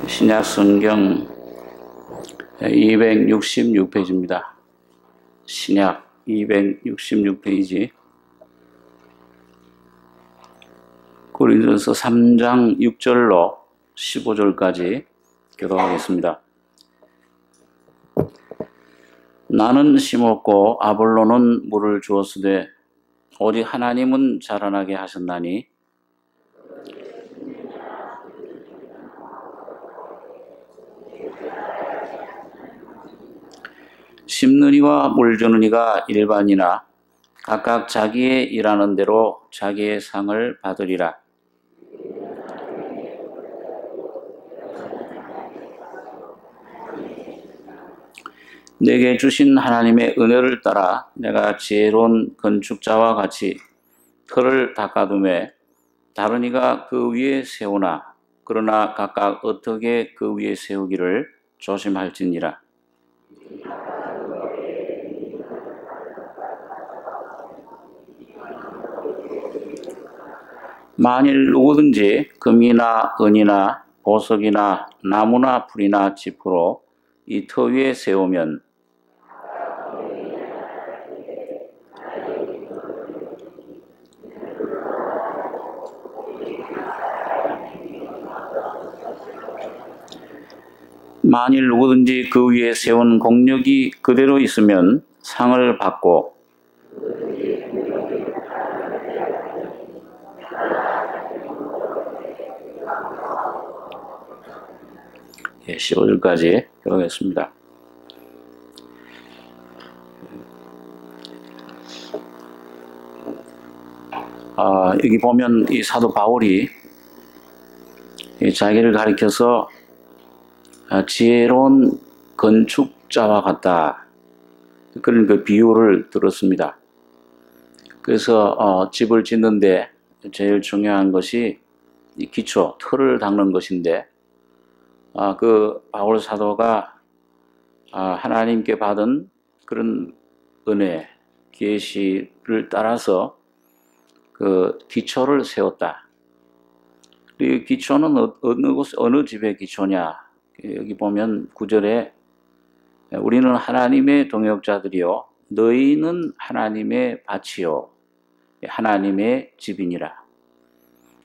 신약 성경 266페이지입니다. 신약 266페이지. 고린도전서 3장 6절로 15절까지 교독하겠습니다. 나는 심었고 아볼로는 물을 주었으되 오직 하나님은 자라나게 하셨나니 심는 이와 물 주는 이가 일반이나 각각 자기의 일하는 대로 자기의 상을 받으리라. 내게 주신 하나님의 은혜를 따라 내가 지혜로운 건축자와 같이 틀을 닦아두매 다른 이가 그 위에 세우나 그러나 각각 어떻게 그 위에 세우기를 조심할지니라. 만일 누구든지 금이나 은이나 보석이나 나무나 풀이나 짚으로 이 터 위에 세우면 만일 누구든지 그 위에 세운 공력이 그대로 있으면 상을 받고 15절까지 교독하겠습니다. 여기 보면 이 사도 바울이 자기를 가리켜서 지혜로운 건축자와 같다, 그런 그 비유를 들었습니다. 그래서 집을 짓는데 제일 중요한 것이 이 기초, 틀을 닦는 것인데 그 바울 사도가 하나님께 받은 그런 은혜, 계시를 따라서 그 기초를 세웠다. 이 기초는 어느 집의 기초냐? 여기 보면 9절에 우리는 하나님의 동역자들이요 너희는 하나님의 밭이요 하나님의 집이니라.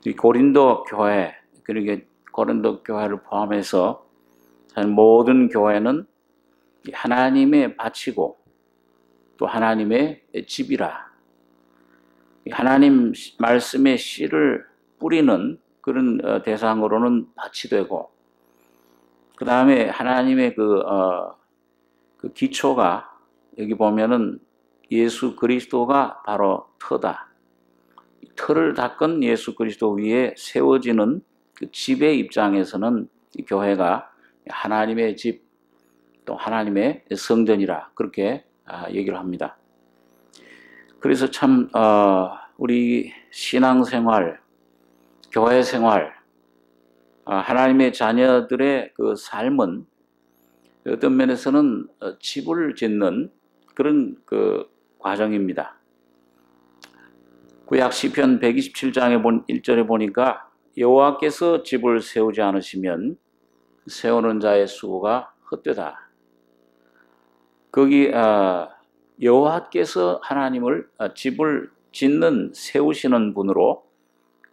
이 고린도 교회, 그러니까 고린도 교회를 포함해서 모든 교회는 하나님의 밭이고 또 하나님의 집이라. 하나님 말씀의 씨를 뿌리는 그런 대상으로는 밭이 되고, 그 다음에 하나님의 그 기초가 여기 보면은 예수 그리스도가 바로 터다. 틀을 닦은 예수 그리스도 위에 세워지는 그 집의 입장에서는 이 교회가 하나님의 집, 또 하나님의 성전이라 그렇게 얘기를 합니다. 그래서 참 우리 신앙생활, 교회 생활, 하나님의 자녀들의 그 삶은 어떤 면에서는 집을 짓는 그런 그 과정입니다. 구약 시편 127장에 1절에 보니까 여호와께서 집을 세우지 않으시면 세우는 자의 수고가 헛되다. 거기 여호와께서 하나님을 집을 짓는, 세우시는 분으로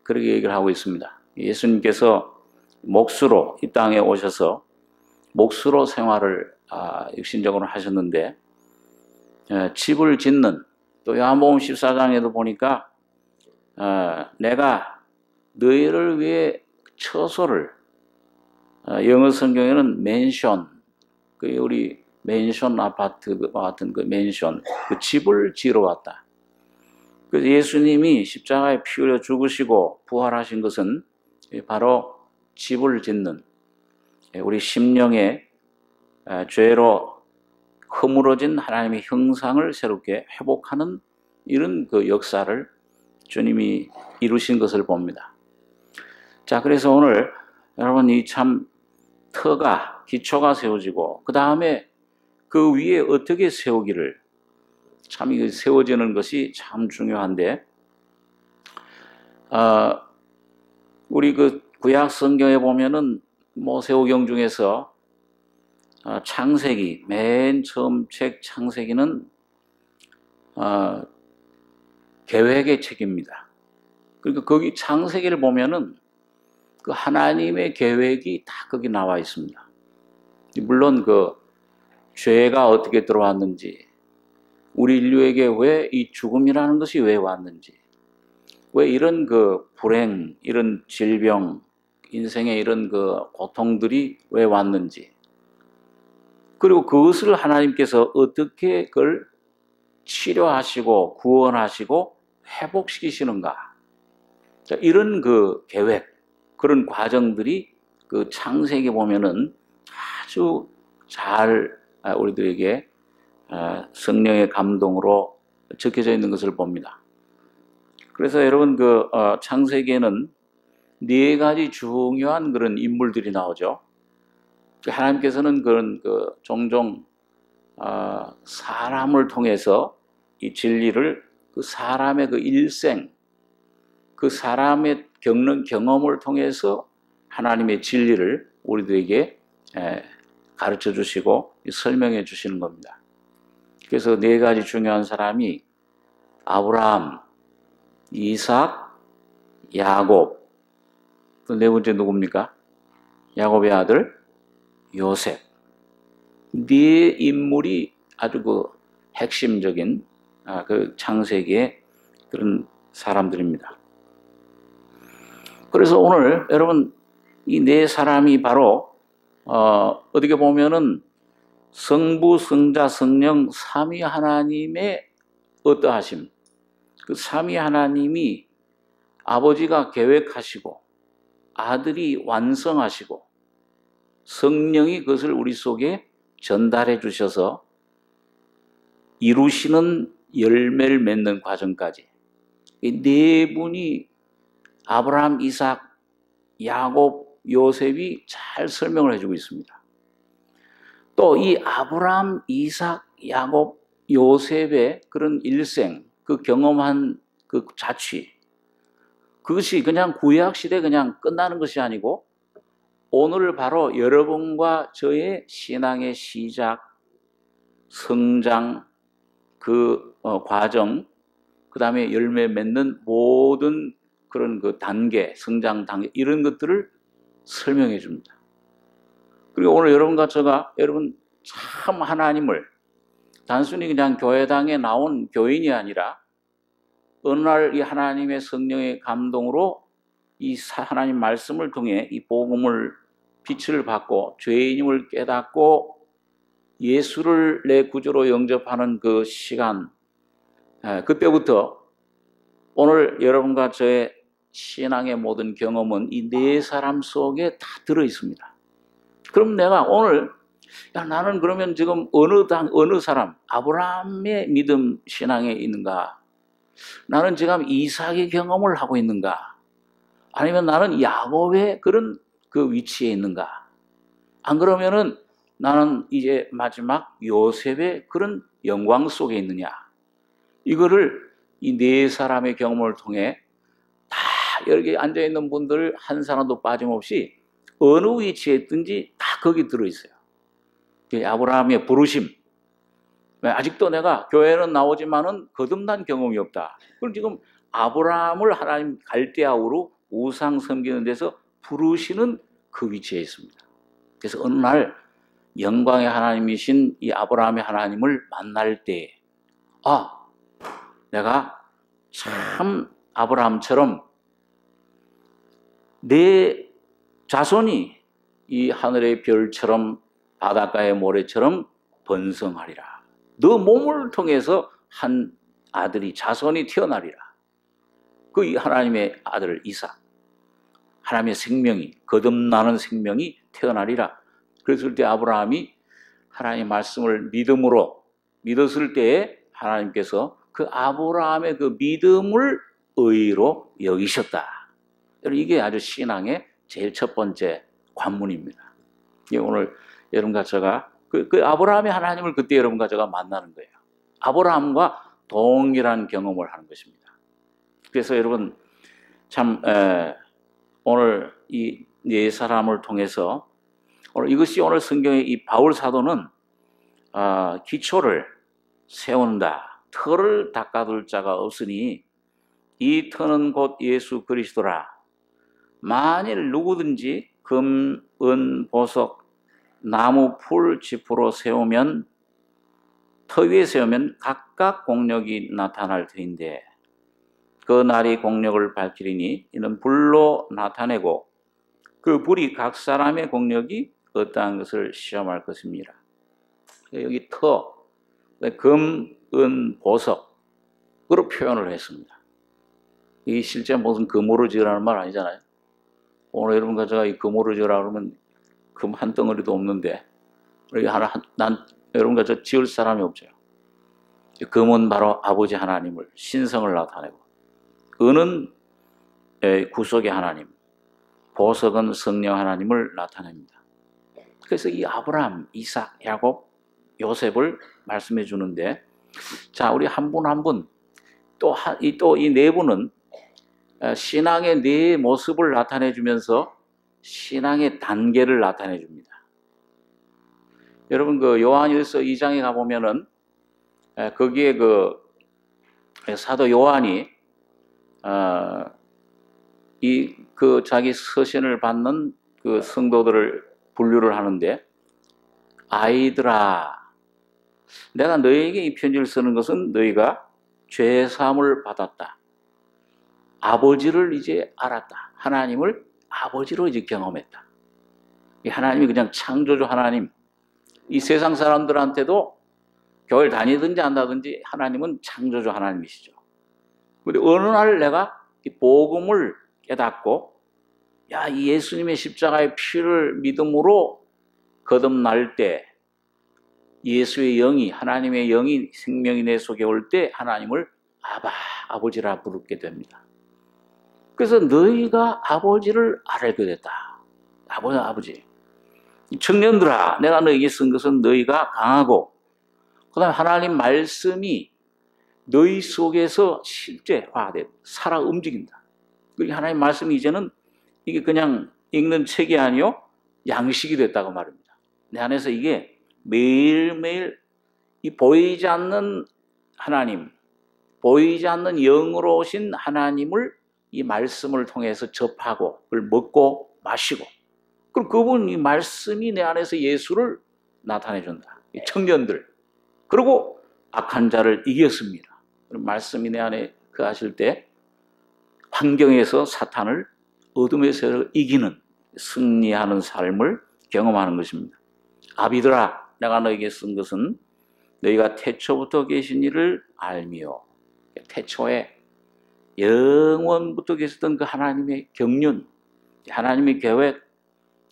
그렇게 얘기를 하고 있습니다. 예수님께서 몫으로 이 땅에 오셔서 몫으로 생활을 육신적으로 하셨는데 집을 짓는, 또 요한복음 14장에도 보니까 내가 너희를 위해 처소를, 영어 성경에는 맨션, 그 우리 맨션 아파트와 같은 그 맨션, 그 집을 지으러 왔다. 그래서 예수님이 십자가에 피 흘려 죽으시고 부활하신 것은 바로 집을 짓는, 우리 심령의 죄로 허물어진 하나님의 형상을 새롭게 회복하는 이런 그 역사를 주님이 이루신 것을 봅니다. 자, 그래서 오늘 여러분 이 참 터가, 기초가 세워지고 그 다음에 그 위에 어떻게 세우기를, 참 이거 세워지는 것이 참 중요한데 우리 그 구약 성경에 보면은 모세오경 중에서 창세기, 맨 처음 책 창세기는 계획의 책입니다. 그러니까 거기 창세기를 보면은 그 하나님의 계획이 다 거기 나와 있습니다. 물론 그 죄가 어떻게 들어왔는지, 우리 인류에게 왜 이 죽음이라는 것이 왜 왔는지, 왜 이런 그 불행, 이런 질병, 인생의 이런 그 고통들이 왜 왔는지, 그리고 그것을 하나님께서 어떻게 그걸 치료하시고 구원하시고 회복시키시는가, 이런 그 계획, 그런 과정들이 그 창세기 보면은 아주 잘 우리들에게 성령의 감동으로 적혀져 있는 것을 봅니다. 그래서 여러분 그 창세기에는 네 가지 중요한 그런 인물들이 나오죠. 하나님께서는 그런 그 종종 사람을 통해서 이 진리를 그 사람의 그 일생, 그 사람의 겪는 경험을 통해서 하나님의 진리를 우리들에게 가르쳐 주시고 설명해 주시는 겁니다. 그래서 네 가지 중요한 사람이 아브라함, 이삭, 야곱, 또 네 번째 누굽니까? 야곱의 아들 요셉. 네 인물이 아주 그 핵심적인 그 창세기의 그런 사람들입니다. 그래서 오늘 여러분 이 네 사람이 바로 어떻게 보면은 성부, 성자, 성령 삼위 하나님의 어떠하심, 그 삼위 하나님이 아버지가 계획하시고 아들이 완성하시고 성령이 그것을 우리 속에 전달해 주셔서 이루시는 열매를 맺는 과정까지 이 네 분이 아브라함, 이삭, 야곱, 요셉이 잘 설명을 해주고 있습니다. 또 이 아브라함, 이삭, 야곱, 요셉의 그런 일생, 그 경험한 그 자취, 그것이 그냥 구약시대에 그냥 끝나는 것이 아니고 오늘 바로 여러분과 저의 신앙의 시작, 성장, 그 과정, 그 다음에 열매 맺는 모든 그런 그 단계, 성장 단계, 이런 것들을 설명해 줍니다. 그리고 오늘 여러분과 제가 여러분 참 하나님을 단순히 그냥 교회당에 나온 교인이 아니라 어느 날 이 하나님의 성령의 감동으로 이 하나님 말씀을 통해 이 복음을 빛을 받고 죄인임을 깨닫고 예수를 내 구주로 영접하는 그 시간, 그때부터 오늘 여러분과 저의 신앙의 모든 경험은 이 네 사람 속에 다 들어 있습니다. 그럼 내가 오늘 나는 그러면 지금 어느 사람, 아브라함의 믿음 신앙에 있는가? 나는 지금 이삭의 경험을 하고 있는가? 아니면 나는 야곱의 그런 그 위치에 있는가? 안 그러면은 나는 이제 마지막 요셉의 그런 영광 속에 있느냐? 이거를 이 네 사람의 경험을 통해 다 여기 앉아있는 분들 한 사람도 빠짐없이 어느 위치에 있든지 다 거기 들어있어요. 아브라함의 부르심. 아직도 내가 교회는 나오지만은 거듭난 경험이 없다. 그럼 지금 아브라함을 하나님 갈대아우로 우상 섬기는 데서 부르시는 그 위치에 있습니다. 그래서 어느 날 영광의 하나님이신 이 아브라함의 하나님을 만날 때, 내가 참 아브라함처럼 내 자손이 이 하늘의 별처럼 바닷가의 모래처럼 번성하리라. 너 몸을 통해서 한 아들이 자손이 태어나리라. 그 하나님의 아들 이삭, 하나님의 생명이 거듭나는 생명이 태어나리라. 그랬을 때 아브라함이 하나님의 말씀을 믿음으로 믿었을 때에 하나님께서 그 아브라함의 그 믿음을 의로 여기셨다. 이게 아주 신앙의 제일 첫 번째 관문입니다. 오늘 여러분과 제가 그 아브라함의 하나님을 그때 여러분과 제가 만나는 거예요. 아브라함과 동일한 경험을 하는 것입니다. 그래서 여러분 참 오늘 이 네 사람을 통해서 이것이 오늘 성경의 이 바울 사도는 기초를 세운다. 터를 닦아둘 자가 없으니 이 터는 곧 예수 그리스도라. 만일 누구든지 금, 은, 보석, 나무, 풀, 지푸로 세우면 터 위에 세우면 각각 공력이 나타날 터인데 그 날이 공력을 밝히리니 이는 불로 나타내고 그 불이 각 사람의 공력이 어떠한 것을 시험할 것입니다. 여기 터, 금, 은, 보석으로 표현을 했습니다. 이 실제 무슨 금으로 지으라는 말 아니잖아요. 오늘 여러분과 제가 이 금으로 지으라 그러면 금 한 덩어리도 없는데 난 여러분과 저 지을 사람이 없죠. 금은 바로 아버지 하나님을 신성을 나타내고 은은 구속의 하나님, 보석은 성령 하나님을 나타냅니다. 그래서 이 아브라함, 이삭, 야곱, 요셉을 말씀해 주는데 자 우리 한 분 한 분 또 이 네 분은 신앙의 네 모습을 나타내 주면서 신앙의 단계를 나타내 줍니다. 여러분 그 요한일서 2장에 가보면은 거기에 그 사도 요한이 자기 서신을 받는 그 성도들을 분류를 하는데 아이들아 내가 너희에게 이 편지를 쓰는 것은 너희가 죄 사함을 받았다. 아버지를 이제 알았다. 하나님을 아버지로 이제 경험했다. 이 하나님이 그냥 창조주 하나님. 이 세상 사람들한테도 교회를 다니든지 안 다든지 하나님은 창조주 하나님이시죠. 근데 어느 날 내가 이 복음을 깨닫고 야, 이 예수님의 십자가의 피를 믿음으로 거듭날 때 예수의 영이 하나님의 영이 생명이 내 속에 올 때 하나님을 아버지라 부르게 됩니다. 그래서 너희가 아버지를 알게 됐다. 아버지. 청년들아 내가 너희에게 쓴 것은 너희가 강하고 그 다음에 하나님 말씀이 너희 속에서 실제화돼 살아 움직인다. 하나님 말씀이 이제는 이게 그냥 읽는 책이 아니요 양식이 됐다고 말입니다. 내 안에서 이게 매일매일 이 보이지 않는 하나님, 보이지 않는 영으로 오신 하나님을 이 말씀을 통해서 접하고 그걸 먹고 마시고 그럼 그분 이 말씀이 내 안에서 예수를 나타내 준다. 청년들 그리고 악한 자를 이겼습니다. 말씀이 내 안에 거하실 때 환경에서 사탄을 어둠에서 이기는 승리하는 삶을 경험하는 것입니다. 아비들아 내가 너에게 쓴 것은 너희가 태초부터 계신 이를 알미요. 태초에 영원부터 계셨던 그 하나님의 경륜, 하나님의 계획,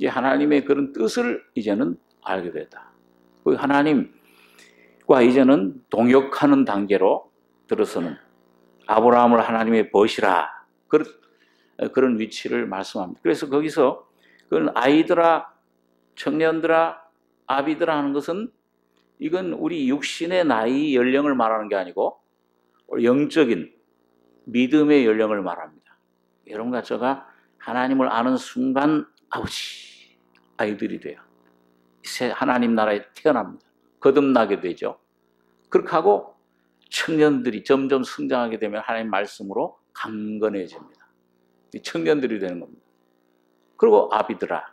하나님의 그런 뜻을 이제는 알게 됐다. 그 하나님과 이제는 동역하는 단계로 들어서는 아브라함을 하나님의 벗이라 그런 위치를 말씀합니다. 그래서 거기서 그건 아이들아, 청년들아, 아비들아 하는 것은 이건 우리 육신의 나이 연령을 말하는 게 아니고 영적인 믿음의 연령을 말합니다. 여러분과 제가 하나님을 아는 순간 아이들이 돼요. 하나님 나라에 태어납니다. 거듭나게 되죠. 그렇게 하고 청년들이 점점 성장하게 되면 하나님 말씀으로 강건해집니다. 청년들이 되는 겁니다. 그리고 아비들아.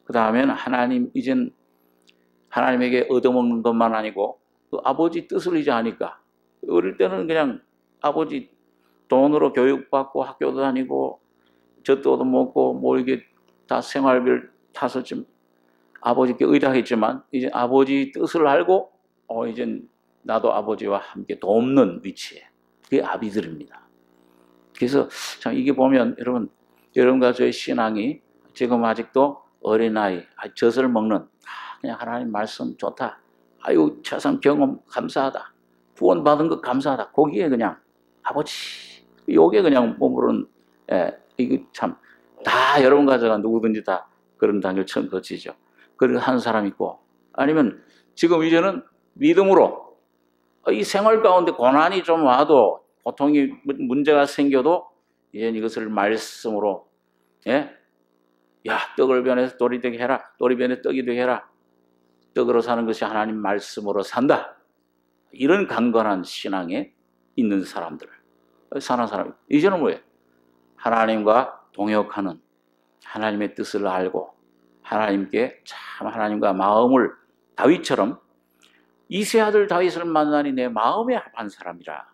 그 다음에는 이젠 하나님에게 얻어먹는 것만 아니고 그 아버지 뜻을 이제 아니까 어릴 때는 그냥 아버지 돈으로 교육받고 학교도 다니고 젖도 얻어먹고 뭐 이게 다 생활비를 타서 좀 아버지께 의탁했지만 이제 아버지 뜻을 알고 이젠 나도 아버지와 함께 돕는 위치에 그게 아비들입니다. 그래서 참 이게 보면 여러분과 저의 신앙이 지금 아직도 어린아이 젖을 먹는 그냥 하나님 말씀 좋다. 아유 세상 경험 감사하다. 구원받은 것 감사하다. 거기에 그냥 아버지 요게 그냥 몸으로는 이거 참 다 여러분과 제가 누구든지 다 그런 단계를 처음 거치죠. 그리고 한 사람 있고 아니면 지금 이제는 믿음으로 이 생활 가운데 고난이 좀 와도 고통이 문제가 생겨도 이제 이것을 말씀으로 야, 떡을 변해서 돌이 되게 해라. 돌이 변해 떡이 되게 해라. 떡으로 사는 것이 하나님 말씀으로 산다. 이런 강건한 신앙에 있는 사람들, 사는 사람. 이제는 뭐예요? 하나님과 동역하는, 하나님의 뜻을 알고 하나님께 참 하나님과 마음을, 다윗처럼 이세 아들 다윗을 만나니 내 마음에 합한 사람이라.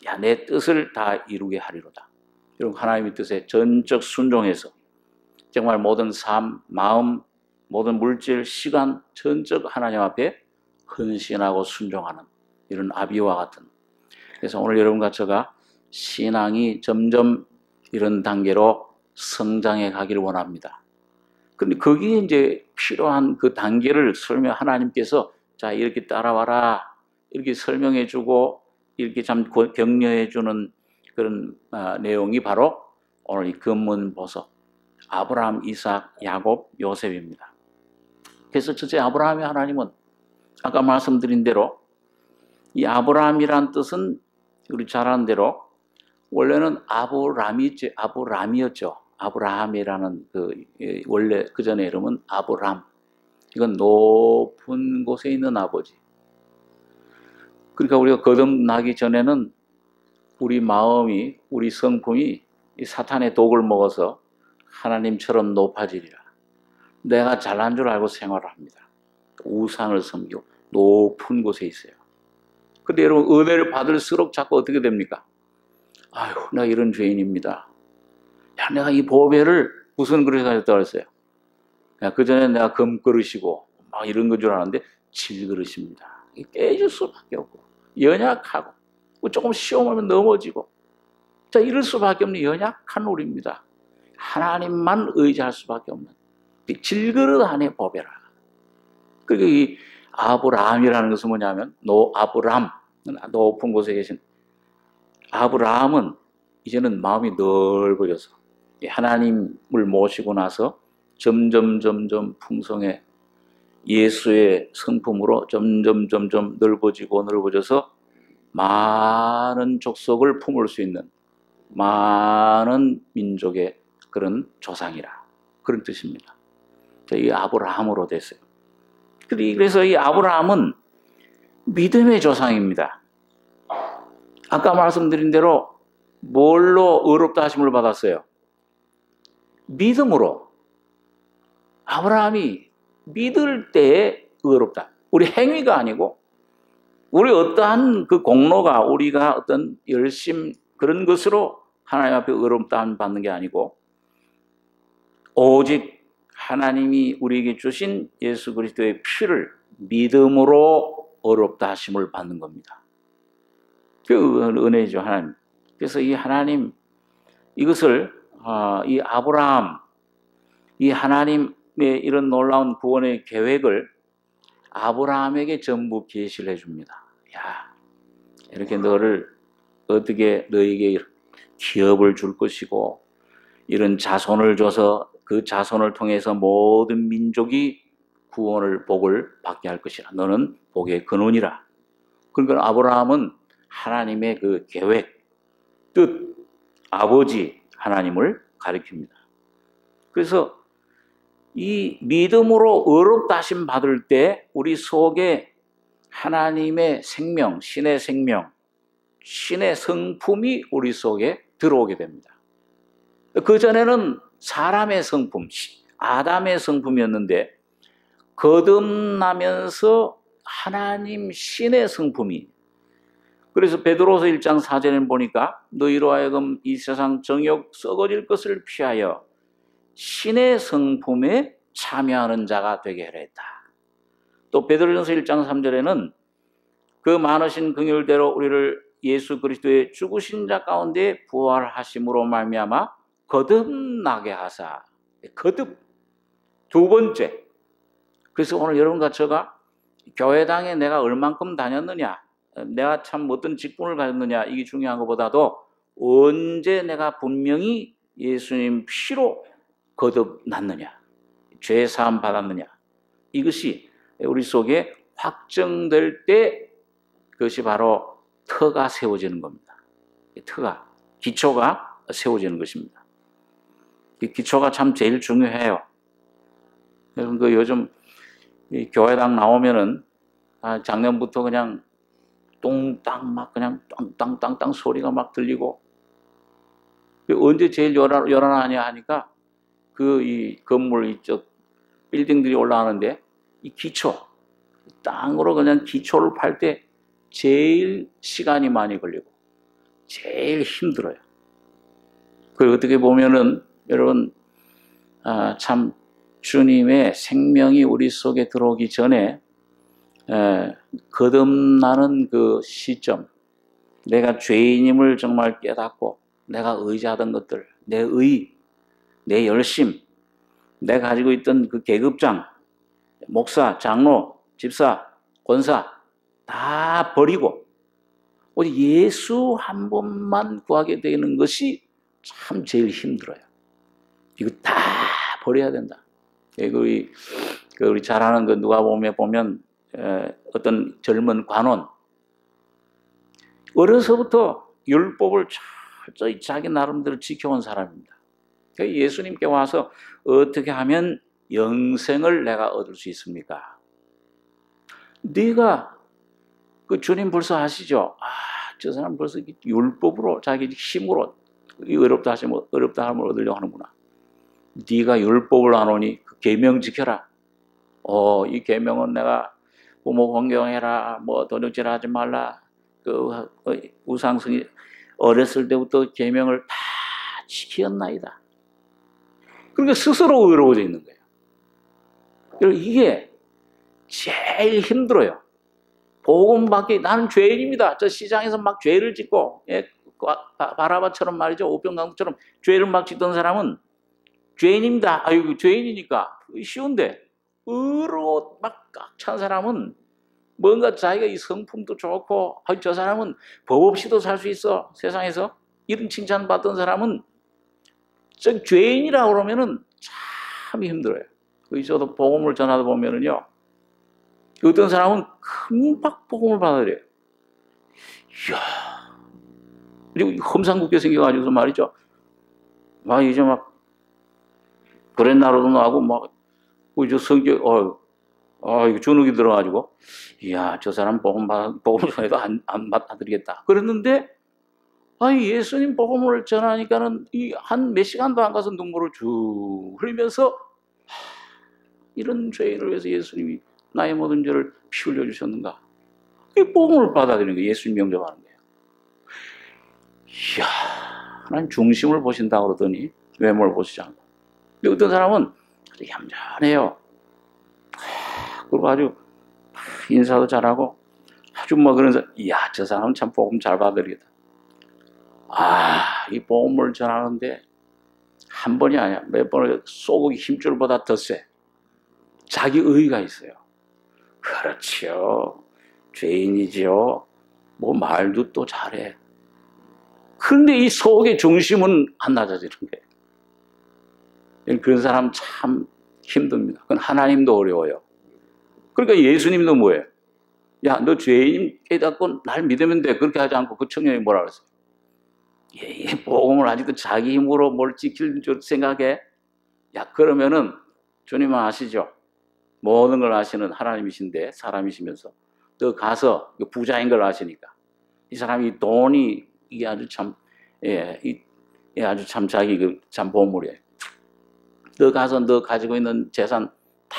야, 내 뜻을 다 이루게 하리로다. 여러분, 하나님의 뜻에 전적 순종해서 정말 모든 삶, 마음, 모든 물질, 시간 전적 하나님 앞에 헌신하고 순종하는 이런 아비와 같은. 그래서 오늘 여러분과 제가 신앙이 점점 이런 단계로 성장해 가기를 원합니다. 근데 거기에 이제 필요한 그 단계를 하나님께서 자, 이렇게 따라와라. 이렇게 설명해 주고 이렇게 참 격려해 주는 그런 내용이 바로 오늘 이 근문 보석 아브라함, 이삭, 야곱, 요셉입니다. 그래서 첫째 아브라함의 하나님은 아까 말씀드린 대로 이 아브라함이란 뜻은 우리 잘 아는 대로 원래는 아브람이었죠. 아브라함이라는 원래 그 전에 이름은 아브람. 이건 높은 곳에 있는 아버지. 그러니까 우리가 거듭나기 전에는 우리 마음이, 우리 성품이 이 사탄의 독을 먹어서 하나님처럼 높아지리라. 내가 잘난 줄 알고 생활을 합니다. 우상을 섬기고 높은 곳에 있어요. 근데 여러분, 은혜를 받을수록 자꾸 어떻게 됩니까? 아유, 내가 이런 죄인입니다. 야, 내가 이 보배를 무슨 그릇에 가졌다고 했어요? 그 전에 내가 금그릇이고 막 이런 건 줄 알았는데 질그릇입니다. 깨질 수밖에 없고 연약하고 조금 시험하면 넘어지고 자, 이럴 수밖에 없는 연약한 우리입니다. 하나님만 의지할 수밖에 없는 질그릇 안에 보배라. 그리고 이 아브라함이라는 것은 뭐냐면 아브람, 높은 곳에 계신 아브라함은 이제는 마음이 넓어져서 하나님을 모시고 나서 점점 풍성해 예수의 성품으로 점점 넓어져서 많은 족속을 품을 수 있는 많은 민족의 그런 조상이라, 그런 뜻입니다. 이 아브라함으로 됐어요. 그래서 이 아브라함은 믿음의 조상입니다. 아까 말씀드린 대로 뭘로 의롭다 하심을 받았어요? 믿음으로. 아브라함이 믿을 때에 의롭다. 우리 행위가 아니고 우리 어떠한 그 공로가, 우리가 어떤 열심 그런 것으로 하나님 앞에 의롭다 받는 게 아니고 오직 하나님이 우리에게 주신 예수 그리스도의 피를 믿음으로 의롭다 하심을 받는 겁니다. 그 은혜죠, 하나님. 그래서 이 하나님, 이것을 이 아브라함, 이 하나님의 이런 놀라운 구원의 계획을 아브라함에게 전부 계시를 해줍니다. 야, 이렇게 너에게 기업을 줄 것이고 이런 자손을 줘서 그 자손을 통해서 모든 민족이 복을 받게 할 것이라. 너는 복의 근원이라. 그러니까 아브라함은 하나님의 그 계획, 뜻, 아버지 하나님을 가리킵니다. 그래서 이 믿음으로 의롭다 하심 받을 때 우리 속에 하나님의 생명, 신의 생명, 신의 성품이 우리 속에 들어오게 됩니다. 그전에는 사람의 성품, 아담의 성품이었는데 거듭나면서 하나님 신의 성품이, 그래서 베드로서 1장 4절에 보니까 너희로 하여금 이 세상 정욕 썩어질 것을 피하여 신의 성품에 참여하는 자가 되게 하려 했다. 또 베드로전서 1장 3절에는 그 많으신 긍휼대로 우리를 예수 그리스도의 죽으신 자 가운데 부활하심으로 말미암아 거듭나게 하사. 거듭. 두 번째. 그래서 오늘 여러분과 제가 교회당에 내가 얼만큼 다녔느냐, 내가 참 어떤 직분을 가졌느냐, 이게 중요한 것보다도 언제 내가 분명히 예수님 피로 거듭났느냐, 죄 사함 받았느냐, 이것이 우리 속에 확정될 때 그것이 바로 터가 세워지는 겁니다. 기초가 세워지는 것입니다. 이 기초가 참 제일 중요해요. 여러분 그 요즘 이 교회당 나오면은 작년부터 그냥 똥땅 막 그냥 땅땅땅땅 소리가 막 들리고 언제 제일 요란하냐 하니까 그 이 건물 이쪽 빌딩들이 올라가는데 이 기초 땅으로 그냥 기초를 팔 때 제일 시간이 많이 걸리고 제일 힘들어요. 그 어떻게 보면은 여러분 참 주님의 생명이 우리 속에 들어오기 전에 거듭나는 그 시점, 내가 죄인임을 정말 깨닫고 내가 의지하던 것들, 내 의, 내 열심, 내가 가지고 있던 그 계급장, 목사, 장로, 집사, 권사 다 버리고 오직 예수 한 번만 구하게 되는 것이 참 제일 힘들어요. 이거 다 버려야 된다. 우리 잘 아는 그 누가복음에 보면 어떤 젊은 관원 어려서부터 율법을 철저히 자기 나름대로 지켜온 사람입니다. 예수님께 와서 어떻게 하면 영생을 내가 얻을 수 있습니까? 네가 그 주님 벌써 아시죠? 저 사람 벌써 율법으로 자기 힘으로 어렵다 하시면 어렵다 함을 얻으려고 하는구나. 네가 율법을 안 오니 그 계명 지켜라. 이 계명은 내가 부모 공경해라, 뭐 도둑질 하지 말라, 그 우상숭이 어렸을 때부터 계명을 다 지켰나이다. 그러니까 스스로 의로워져 있는 거예요. 이게 제일 힘들어요. 복음 받기, 나는 죄인입니다. 저 시장에서 막 죄를 짓고, 바라바처럼 말이죠. 오병강처럼 죄를 막 짓던 사람은 죄인입니다. 아이고, 죄인이니까. 쉬운데, 의로 막 꽉 찬 사람은 뭔가 자기가 이 성품도 좋고, 저 사람은 법 없이도 살 수 있어. 세상에서. 이런 칭찬 받던 사람은 저 죄인이라고 그러면은 참 힘들어요. 저도 복음을 전하다 보면은요, 어떤 사람은 금방 복음을 받아들여요. 이야. 그리고 험상궂게 생겨가지고서 말이죠. 이제 막, 브랜나로도 나고, 저 성격, 이거 주눅이 들어가지고, 이야, 저 사람 복음 전해도 안 받아들이겠다. 그랬는데, 예수님 복음을 전하니까는 한 몇 시간도 안 가서 눈물을 쭉 흘리면서, 이런 죄인을 위해서 예수님이 나의 모든 죄를 피 흘려 주셨는가? 이 복음을 받아들이는 거예요. 예수님 영접하는 거예요. 이야, 하나님 중심을 보신다고 그러더니 외모를 보시지 않고. 근데 어떤 사람은 아주 얌전해요. 그리고 아주 인사도 잘하고 아주 그러면서 이야, 저 사람은 참 복음 잘 받아들이겠다. 이 복음을 전하는데 한 번이 아니야. 몇 번을 쏘고 힘줄보다 더 세. 자기 의의가 있어요. 그렇죠. 죄인이지요. 말도 또 잘해. 그런데 이 속의 중심은 안 낮아지는 거예요. 그런 사람 참 힘듭니다. 그건 하나님도 어려워요. 그러니까 예수님도 뭐예요? 야, 너 죄인 깨닫고 날 믿으면 돼. 그렇게 하지 않고 그 청년이 뭐라 그랬어요? 복음을 아직도 자기 힘으로 뭘 지킬 줄 생각해? 야, 그러면은 주님은 아시죠? 모든 걸 아시는 하나님이신데 사람이시면서 너 가서 부자인 걸 아시니까 이 사람이 돈이 이게 아주 참 아주 참 자기 참 보물이에요. 너 가서 너 가지고 있는 재산 다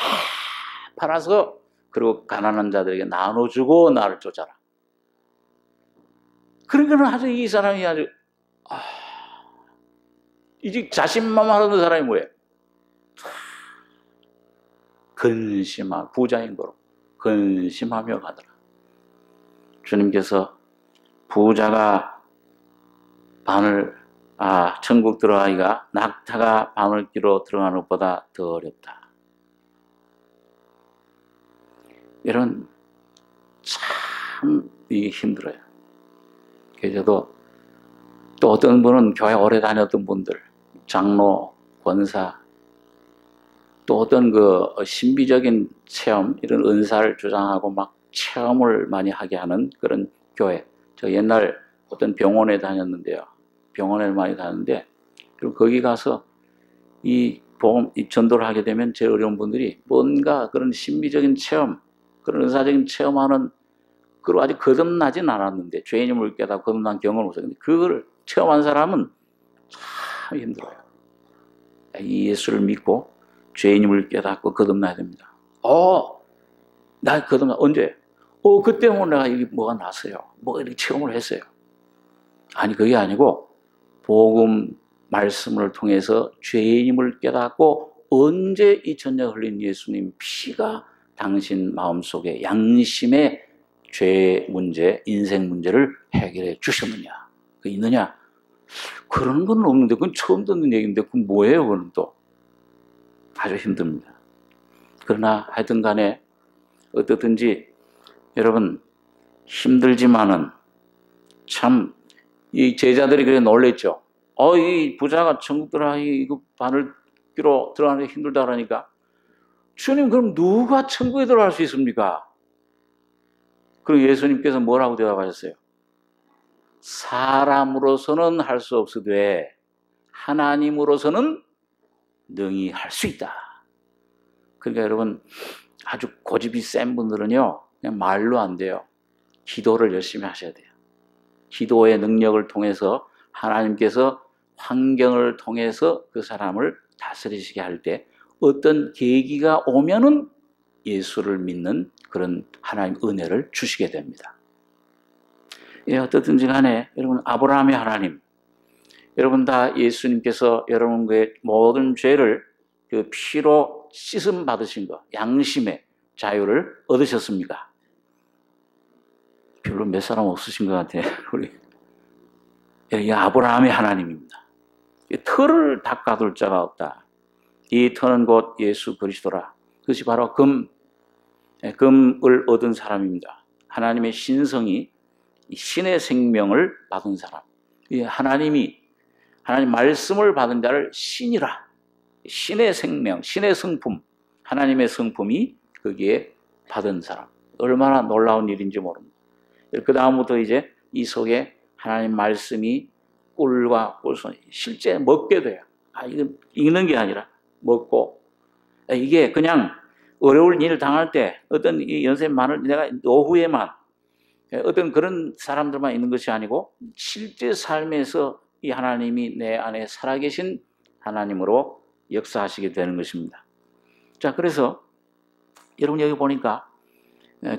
팔아서 그리고 가난한 자들에게 나눠주고 나를 쫓아라. 그러니까 아주 이 사람이 아주 이제 자신만만하는 사람이 뭐예요? 근심하 부자인 거로 근심하며 가더라. 주님께서 부자가 천국 들어가기가 낙타가 바늘귀로 들어가는 것보다 더 어렵다. 이런 참 이게 힘들어요. 그래서 또 어떤 분은 교회 오래 다녔던 분들, 장로, 권사, 또 어떤 신비적인 체험, 이런 은사를 주장하고 막 체험을 많이 하게 하는 그런 교회. 저 옛날 어떤 병원에 다녔는데요. 병원에 많이 다녔는데, 그리고 거기 가서 이 복음, 이 전도를 하게 되면 제일 어려운 분들이 뭔가 그런 심미적인 체험, 그런 의사적인 체험하는, 그걸 아직 거듭나진 않았는데, 죄인임을 깨닫고 거듭난 경험을 못했는데, 그걸 체험한 사람은 참 힘들어요. 이 예수를 믿고 죄인임을 깨닫고 거듭나야 됩니다. 나 거듭나, 언제? 그때 내가 여기 뭐가 났어요. 뭐 이렇게 체험을 했어요. 아니, 그게 아니고, 복음 말씀을 통해서 죄인임을 깨닫고, 언제 이 전혀 흘린 예수님 피가 당신 마음속에 양심의 죄 문제, 인생 문제를 해결해 주셨느냐? 그 있느냐? 그런 건 없는데, 그건 처음 듣는 얘기인데, 그건 뭐예요? 그건 또 아주 힘듭니다. 그러나 하여튼 간에 어떻든지 여러분 힘들지만은 참 이 제자들이 그래 놀랬죠. 이 부자가 천국 들어가기 이거 바늘기로 들어가는 게 힘들다 그러니까, 주님 그럼 누가 천국에 들어갈 수 있습니까? 그리고 예수님께서 뭐라고 대답하셨어요? 사람으로서는 할 수 없으되 하나님으로서는 능히 할 수 있다. 그러니까 여러분 아주 고집이 센 분들은요, 그냥 말로 안 돼요. 기도를 열심히 하셔야 돼요. 기도의 능력을 통해서 하나님께서 환경을 통해서 그 사람을 다스리시게 할 때 어떤 계기가 오면은 예수를 믿는 그런 하나님 은혜를 주시게 됩니다. 어떻든지 간에 여러분 아브라함의 하나님, 여러분 다 예수님께서 여러분의 모든 죄를 그 피로 씻음 받으신 것, 양심의 자유를 얻으셨습니까? 별로 몇 사람 없으신 것 같아요. 우리 이 아브라함의 하나님입니다. 터를 닦아둘 자가 없다. 이 터는 곧 예수 그리스도라. 그것이 바로 금을 얻은 사람입니다. 하나님의 신성이 신의 생명을 받은 사람. 하나님 말씀을 받은 자를 신이라. 신의 생명, 신의 성품, 하나님의 성품이 거기에 받은 사람. 얼마나 놀라운 일인지 모릅니다. 그 다음부터 이제 이 속에 하나님 말씀이 꿀과 꿀손 실제 먹게 돼요. 이거 읽는 게 아니라 먹고, 이게 그냥 어려울 일을 당할 때 어떤 이 연세 많은 내가 노후에만 어떤 그런 사람들만 있는 것이 아니고 실제 삶에서 이 하나님이 내 안에 살아계신 하나님으로 역사하시게 되는 것입니다. 자, 그래서 여러분 여기 보니까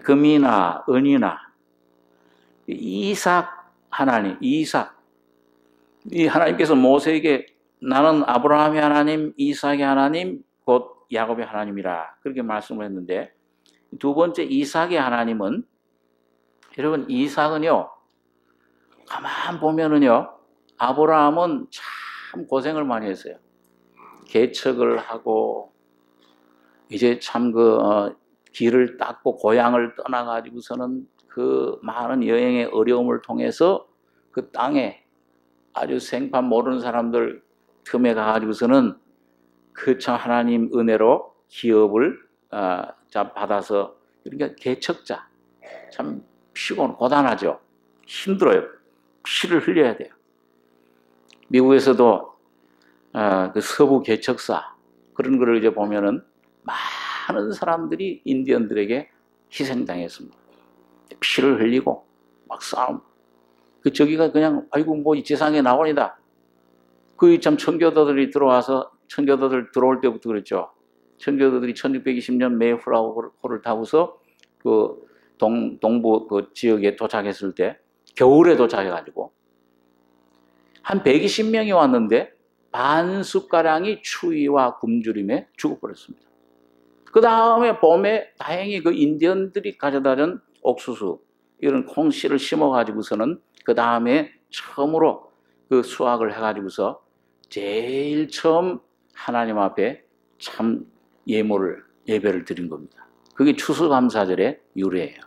금이나 은이나 이삭 하나님, 이삭, 이 하나님께서 모세에게 나는 아브라함의 하나님, 이삭의 하나님, 곧 야곱의 하나님이라 그렇게 말씀을 했는데, 두 번째 이삭의 하나님은, 여러분 이삭은요 가만 보면은요 아브라함은 참 고생을 많이 했어요. 개척을 하고 이제 참 길을 닦고 고향을 떠나가지고서는 그 많은 여행의 어려움을 통해서 그 땅에 아주 생판 모르는 사람들 틈에 가가지고서는 그 참 하나님 은혜로 기업을 받아서, 그러니까 개척자, 참 고단하죠. 힘들어요. 피를 흘려야 돼요. 미국에서도 그 서부 개척사 그런 거를 이제 보면은 많은 사람들이 인디언들에게 희생당했습니다. 피를 흘리고 막 싸움. 저기가 그냥 아이고 뭐 이 세상에 나오니다. 그 참 청교도들이 들어와서, 청교도들 들어올 때부터 그랬죠. 청교도들이 1620년 메이플라워를 타고서 그 동부 그 지역에 도착했을 때 겨울에 도착해가지고 한 120명이 왔는데 반수가량이 추위와 굶주림에 죽어버렸습니다. 그 다음에 봄에 다행히 그 인디언들이 가져다준 옥수수 이런 콩씨를 심어가지고서는 그 다음에 처음으로 그 수확을 해가지고서 제일 처음 하나님 앞에 참 예배를 드린 겁니다. 그게 추수감사절의 유래예요.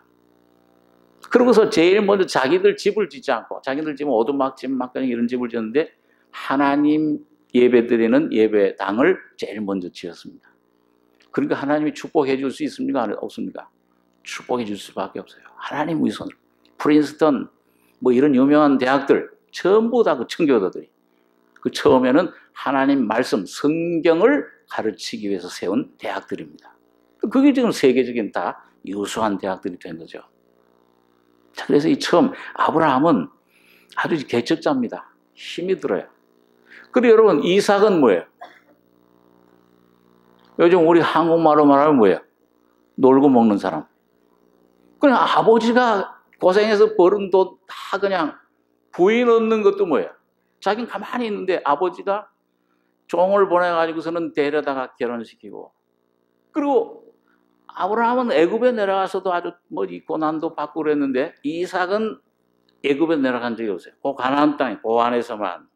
그러고서 제일 먼저 자기들 집을 짓지 않고, 자기들 집은 오두막집, 막간이 이런 집을 짓는데 하나님 예배 드리는 예배당을 제일 먼저 지었습니다. 그러니까 하나님이 축복해 줄 수 있습니까? 없습니까? 축복해 줄 수밖에 없어요. 하나님 위선으로. 프린스턴 뭐 이런 유명한 대학들 전부 다 그 청교도들이, 그 처음에는 하나님 말씀, 성경을 가르치기 위해서 세운 대학들입니다. 그게 지금 세계적인 다 유수한 대학들이 된 거죠. 자, 그래서 이 처음 아브라함은 아주 개척자입니다. 힘이 들어요. 그리고 여러분, 이삭은 뭐예요? 요즘 우리 한국말로 말하면 뭐예요? 놀고 먹는 사람. 그냥 아버지가 고생해서 벌은 돈 다 그냥 부인 얻는 것도 뭐예요? 자기는 가만히 있는데 아버지가 종을 보내가지고서는 데려다가 결혼시키고, 그리고 아브라함은 애굽에 내려가서도 아주 뭐 이 고난도 받고 그랬는데 이삭은 애굽에 내려간 적이 없어요. 그 가나안 땅에, 그 안에서만.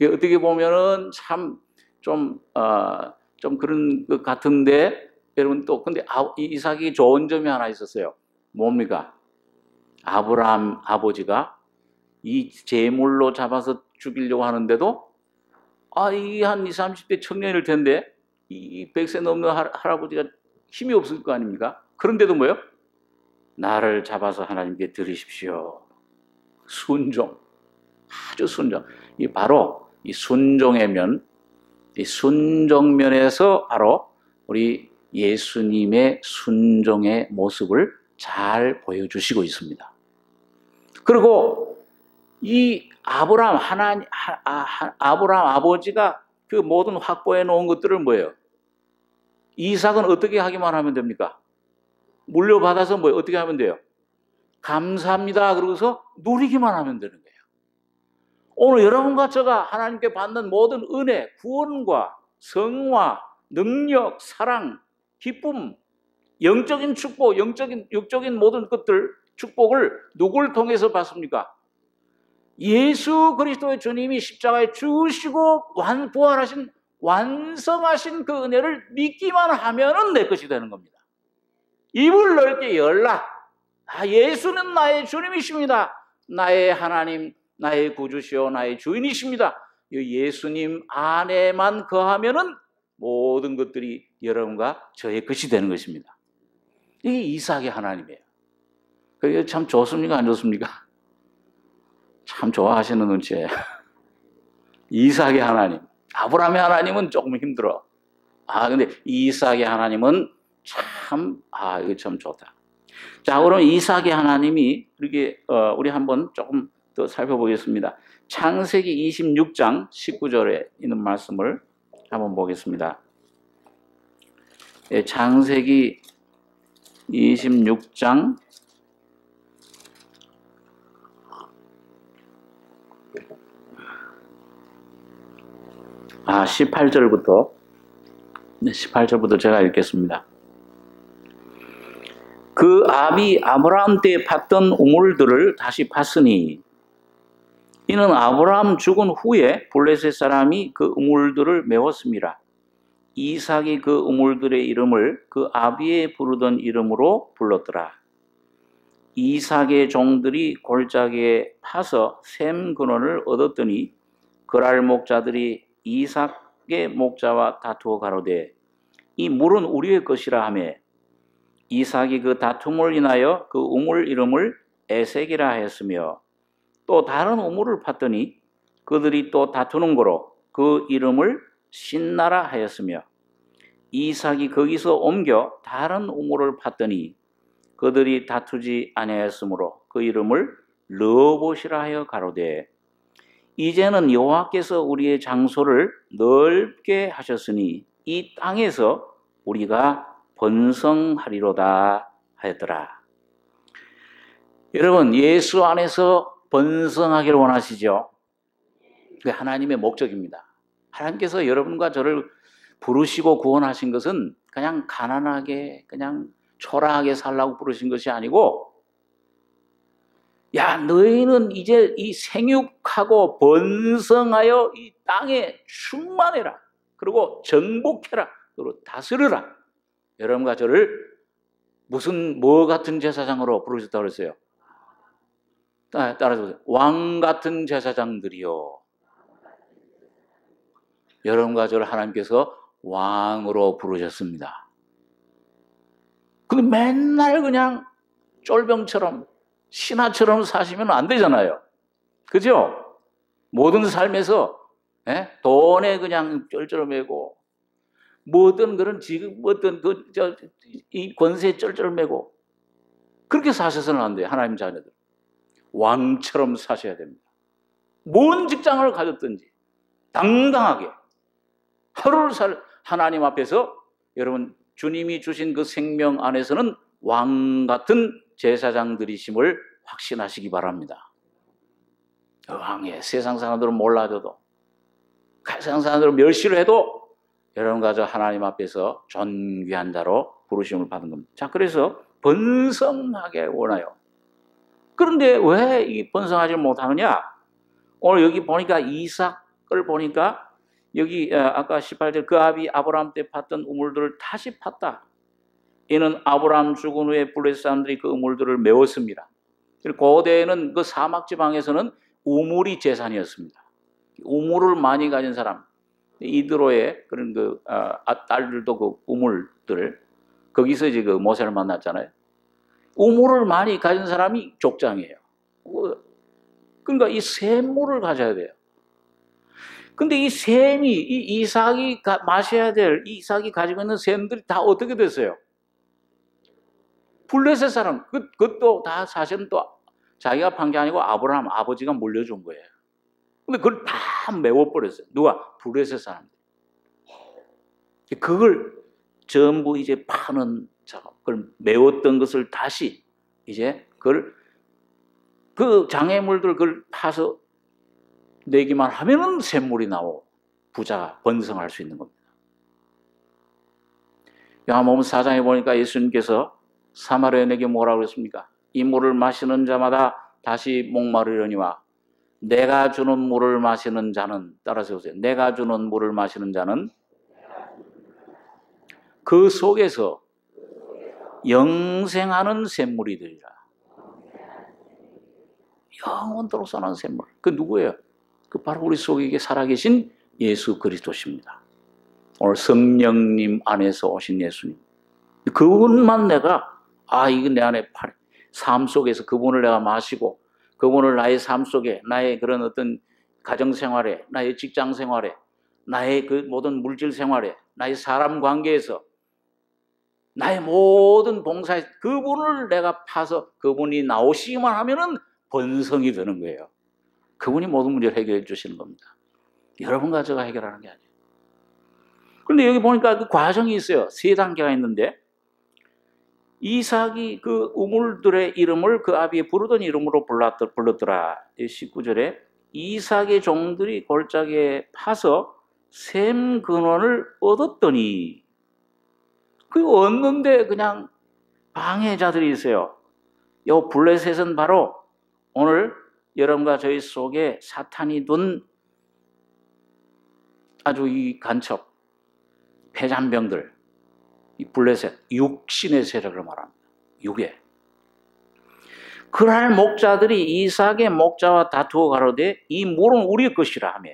어떻게 보면은 참 좀 그런 것 같은데, 여러분 또 근데 이삭이 좋은 점이 하나 있었어요. 뭡니까? 아브라함 아버지가 이 제물로 잡아서 죽이려고 하는데도 이게 한 20, 30대 청년일 텐데 이 100세 넘는 할아버지가 힘이 없을 거 아닙니까? 그런데도 뭐요? 나를 잡아서 하나님께 드리십시오. 순종. 아주 순종. 이 바로 이 순종의 면, 이 순종면에서 바로 우리 예수님의 순종의 모습을 잘 보여주시고 있습니다. 그리고 이 아브라함 아브라함 아버지가 그 모든 확보해 놓은 것들을 뭐예요? 이삭은 어떻게 하기만 하면 됩니까? 물려받아서 뭐 어떻게 하면 돼요? 감사합니다. 그러고서 누리기만 하면 되는 거예요. 오늘 여러분과 저가 하나님께 받는 모든 은혜, 구원과 성화, 능력, 사랑, 기쁨, 영적인 축복, 육적인 모든 것들, 축복을 누굴 통해서 받습니까? 예수 그리스도의 주님이 십자가에 죽으시고 부활하신, 완성하신 그 은혜를 믿기만 하면은 내 것이 되는 겁니다. 입을 넓게 열라. 예수는 나의 주님이십니다. 나의 하나님, 나의 구주시오, 나의 주인이십니다. 예수님 안에만 거하면은 모든 것들이 여러분과 저의 것이 되는 것입니다. 이게 이삭의 하나님이에요. 그게 참 좋습니까? 안 좋습니까? 참 좋아하시는 눈치예요. 이삭의 하나님. 아브라함의 하나님은 조금 힘들어. 근데 이삭의 하나님은 이거 참 좋다. 자, 그럼 이삭의 하나님이 이렇게 우리 한번 조금 더 살펴보겠습니다. 창세기 26장 19절에 있는 말씀을 한번 보겠습니다. 창세기 26장 18절부터 제가 읽겠습니다. 그 아비 아브라함 때 팠던 우물들을 다시 팠으니 이는 아브라함 죽은 후에 블레셋 사람이 그 우물들을 메웠습니다. 이삭이 그 우물들의 이름을 그 아비에 부르던 이름으로 불렀더라. 이삭의 종들이 골짜기에 파서 샘 근원을 얻었더니 그랄 목자들이 이삭의 목자와 다투어 가로되 이 물은 우리의 것이라 하며 이삭이 그 다툼을 인하여 그 우물 이름을 에색이라 하였으며 또 다른 우물을 팠더니 그들이 또 다투는 거로 그 이름을 신나라 하였으며 이삭이 거기서 옮겨 다른 우물을 팠더니 그들이 다투지 아니하였으므로 그 이름을 르호봇이라 하여 가로되 이제는 여호와께서 우리의 장소를 넓게 하셨으니 이 땅에서 우리가 번성하리로다 하였더라. 여러분, 예수 안에서 번성하기를 원하시죠? 그게 하나님의 목적입니다. 하나님께서 여러분과 저를 부르시고 구원하신 것은 그냥 가난하게, 그냥 초라하게 살라고 부르신 것이 아니고, 너희는 이제 이 생육하고 번성하여 이 땅에 충만해라. 그리고 정복해라. 그리고 다스려라. 여러분과 저를 뭐 같은 제사장으로 부르셨다고 그랬어요? 따라서 보세요. 왕 같은 제사장들이요. 여러분과 저를 하나님께서 왕으로 부르셨습니다. 근데 맨날 그냥 쫄병처럼 신하처럼 사시면 안 되잖아요. 그죠? 모든 삶에서 돈에 그냥 쩔쩔매고 뭐든 그런 지금 어떤 이 권세에 쩔쩔매고 그렇게 사셔서는 안 돼요. 하나님 자녀들 왕처럼 사셔야 됩니다. 뭔 직장을 가졌든지 당당하게 하루를 살 하나님 앞에서 여러분 주님이 주신 그 생명 안에서는 왕 같은 제사장들이심을 확신하시기 바랍니다. 왕의 세상 사람들은 몰라줘도 세상 사람들은 멸시를 해도 여러분과 저 하나님 앞에서 존귀한 자로 부르심을 받은 겁니다. 자, 그래서 번성하게 원하요. 그런데 왜 이 번성하지 못하느냐? 오늘 여기 보니까 이삭을 보니까 여기 아까 18절 그 아비 아브라함 때 팠던 우물들을 다시 팠다. 이는 아브라함 죽은 후에 블레셋 사람들이 그 우물들을 메웠습니다. 고대에는 그 사막 지방에서는 우물이 재산이었습니다. 우물을 많이 가진 사람, 이드로의 그런 딸들도 그 우물들 거기서 이제 그 모세를 만났잖아요. 우물을 많이 가진 사람이 족장이에요. 그러니까 이 샘물을 가져야 돼요. 근데 이 샘이, 이 이삭이 마셔야 될, 이삭이 가지고 있는 샘들이 다 어떻게 됐어요? 블레셋 사람, 그것도 다 사실은 또 자기가 판 게 아니고 아브라함 아버지가 물려준 거예요. 근데 그걸 다 메워버렸어요. 누가? 블레셋 사람들. 그걸 전부 이제 파는 작업, 그걸 메웠던 것을 다시 이제 그 장애물들 그걸 파서 내기만 하면은 샘물이 나오고 부자가 번성할 수 있는 겁니다. 요한복음 4장에 보니까 예수님께서 사마리아인에게 뭐라고 했습니까? 이 물을 마시는 자마다 다시 목마르려니와 내가 주는 물을 마시는 자는, 따라서 보세요. 내가 주는 물을 마시는 자는 그 속에서 영생하는 샘물이 되리라. 영원토록 선한 샘물. 그 누구예요? 그 바로 우리 속에 살아계신 예수 그리스도십니다. 오늘 성령님 안에서 오신 예수님. 그분만 내가 이거 내 안에 삶 속에서 그분을 내가 마시고 그분을 나의 삶 속에 나의 그런 어떤 가정생활에 나의 직장생활에 나의 그 모든 물질 생활에 나의 사람 관계에서 나의 모든 봉사에 그분을 내가 파서 그분이 나오시기만 하면은 번성이 되는 거예요. 그분이 모든 문제를 해결해 주시는 겁니다. 여러분과 제가 해결하는 게 아니에요. 그런데 여기 보니까 그 과정이 있어요. 3단계가 있는데 이삭이 그 우물들의 이름을 그 아비의 부르던 이름으로 불렀더라. 19절에 이삭의 종들이 골짜기에 파서 샘 근원을 얻었더니 그 얻는데 그냥 방해자들이 있어요. 이 블레셋은 바로 오늘 여러분과 저희 속에 사탄이 둔 아주 이 간첩, 폐잔병들, 이 블레셋, 육신의 세력을 말합니다. 육에. 그날 목자들이 이삭의 목자와 다투어 가로되 이 물은 우리의 것이라 하며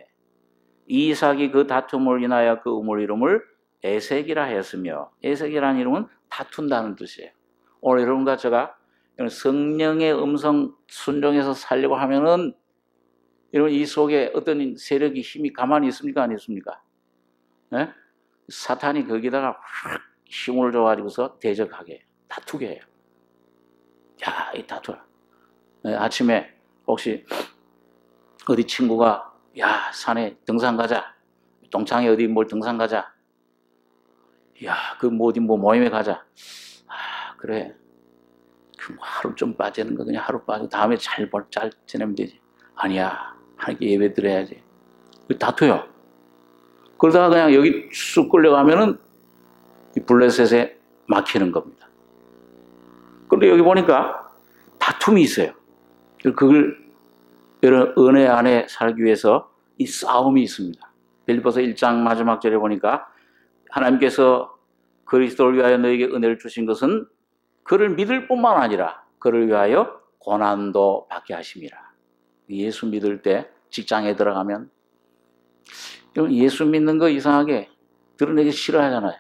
이삭이 그 다툼을 인하여 그 우물 이름을 에색이라 하였으며 에색이라는 이름은 다툰다는 뜻이에요. 오늘 여러분과 제가 성령의 음성 순종해서 살려고 하면은 여러분 이 속에 어떤 세력이 힘이 가만히 있습니까? 안 있습니까? 네? 사탄이 거기다가 힘을 줘가지고서 대적하게 해요. 다투게 해요. 야, 이 다투라. 네, 아침에 혹시 어디 친구가 야, 산에 등산 가자. 동창에 어디 뭘 등산 가자. 야, 그 어디 모임에 가자. 그래. 하루 좀 빠지는 거 그냥 하루 빠지고 다음에 잘 지내면 되지. 아니야. 하나님께 예배 드려야지. 다투요. 그러다가 그냥 여기 쑥 끌려가면은 이 블레셋에 막히는 겁니다. 그런데 여기 보니까 다툼이 있어요. 그걸 여러분 은혜 안에 살기 위해서 이 싸움이 있습니다. 빌립보서 1장 마지막 절에 보니까 하나님께서 그리스도를 위하여 너에게 은혜를 주신 것은 그를 믿을 뿐만 아니라 그를 위하여 고난도 받게 하심이라. 예수 믿을 때 직장에 들어가면 예수 믿는 거 이상하게 드러내기 싫어하잖아요.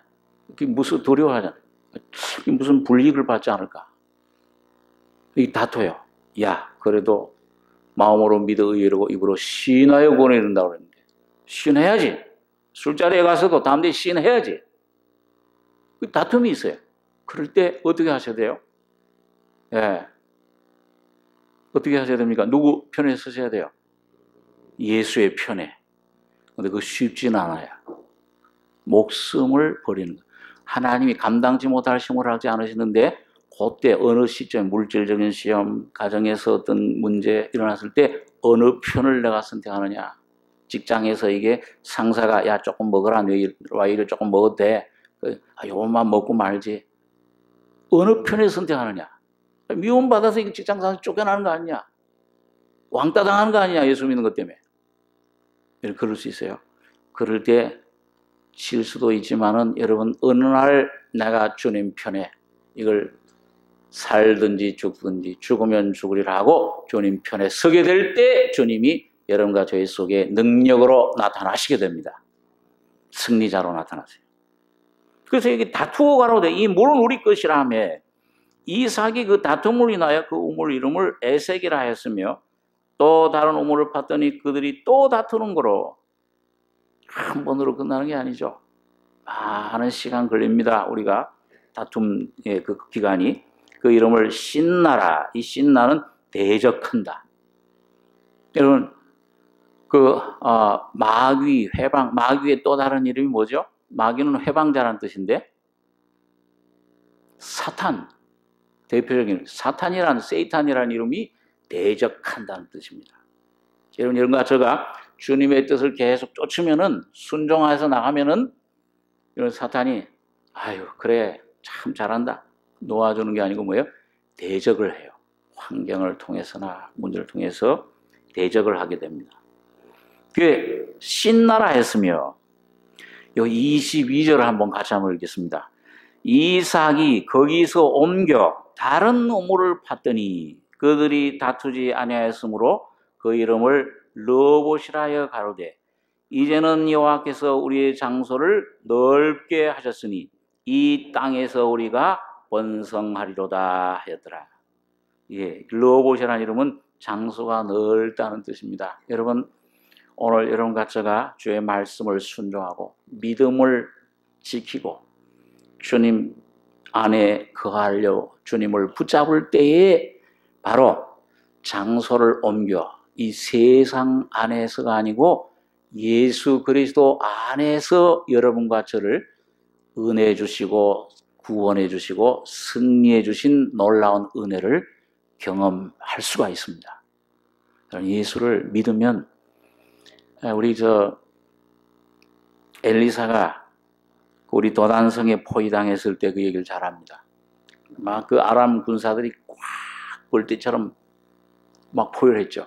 무슨 두려워하잖아요. 무슨 불이익을 받지 않을까. 이 다퉈요. 야, 그래도 마음으로 믿어 의뢰하고 입으로 신하여 권해야 된다고 그랬는데 시인해야지. 술자리에 가서도 다음날에 시인해야지. 다툼이 있어요. 그럴 때 어떻게 하셔야 돼요? 예. 어떻게 하셔야 됩니까? 누구 편에 서셔야 돼요? 예수의 편에. 근데 그거 쉽지는 않아요. 목숨을 버리는 거. 하나님이 감당지 못할 시험을 하지 않으시는데 그때 어느 시점, 물질적인 시험, 가정에서 어떤 문제 일어났을 때 어느 편을 내가 선택하느냐. 직장에서 이게 상사가 야 조금 먹어라. 와이를 조금 먹어도 돼. 요것만 먹고 말지. 어느 편에 선택하느냐. 미움받아서 이거 직장상에서 쫓겨나는 거 아니냐. 왕따 당하는 거 아니냐. 예수 믿는 것 때문에. 그럴 수 있어요. 그럴 때 질 수도 있지만은 여러분 어느 날 내가 주님 편에 이걸 살든지 죽든지 죽으면 죽으리라 하고 주님 편에 서게 될 때 주님이 여러분과 저희 속에 능력으로 나타나시게 됩니다. 승리자로 나타나세요. 그래서 여기 다투어 가로되 이 물은 우리 것이라 하며 이삭이 그 다툼을 인하여 그 우물 이름을 에색이라 했으며 또 다른 우물을 팠더니 그들이 또 다투는 거로 한 번으로 끝나는 게 아니죠. 많은 시간 걸립니다. 우리가 다툼의 그 기간이. 그 이름을 신나라. 이 신나는 대적한다. 여러분 마귀, 회방, 마귀의 또 다른 이름이 뭐죠? 마귀는 회방자라는 뜻인데 사탄, 대표적인 사탄이라는 세이탄이라는 이름이 대적한다는 뜻입니다. 여러분 이런가 제가 주님의 뜻을 계속 쫓으면은 순종해서 나가면은 이런 사탄이 아유 그래 참 잘한다 놓아주는 게 아니고 뭐예요? 대적을 해요. 환경을 통해서나 문제를 통해서 대적을 하게 됩니다. 그게 신나라 했으며 여기 22절을 한번 같이 한번 읽겠습니다. 이삭이 거기서 옮겨 다른 우물을 팠더니 그들이 다투지 아니하였으므로 그 이름을 르봇이라 하여 가로되 이제는 여호와께서 우리의 장소를 넓게 하셨으니 이 땅에서 우리가 번성하리로다 하였더라. 예, 르봇이라는 이름은 장소가 넓다는 뜻입니다. 여러분 오늘 여러분과 제가 주의 말씀을 순종하고 믿음을 지키고 주님 안에 거하려 주님을 붙잡을 때에 바로 장소를 옮겨 이 세상 안에서가 아니고 예수 그리스도 안에서 여러분과 저를 은혜해 주시고 구원해 주시고 승리해 주신 놀라운 은혜를 경험할 수가 있습니다. 예수를 믿으면 우리 엘리사가 우리 도단성에 포위당했을 때 그 얘기를 잘합니다. 막 그 아람 군사들이 꽉 볼때처럼 막 포위를 했죠.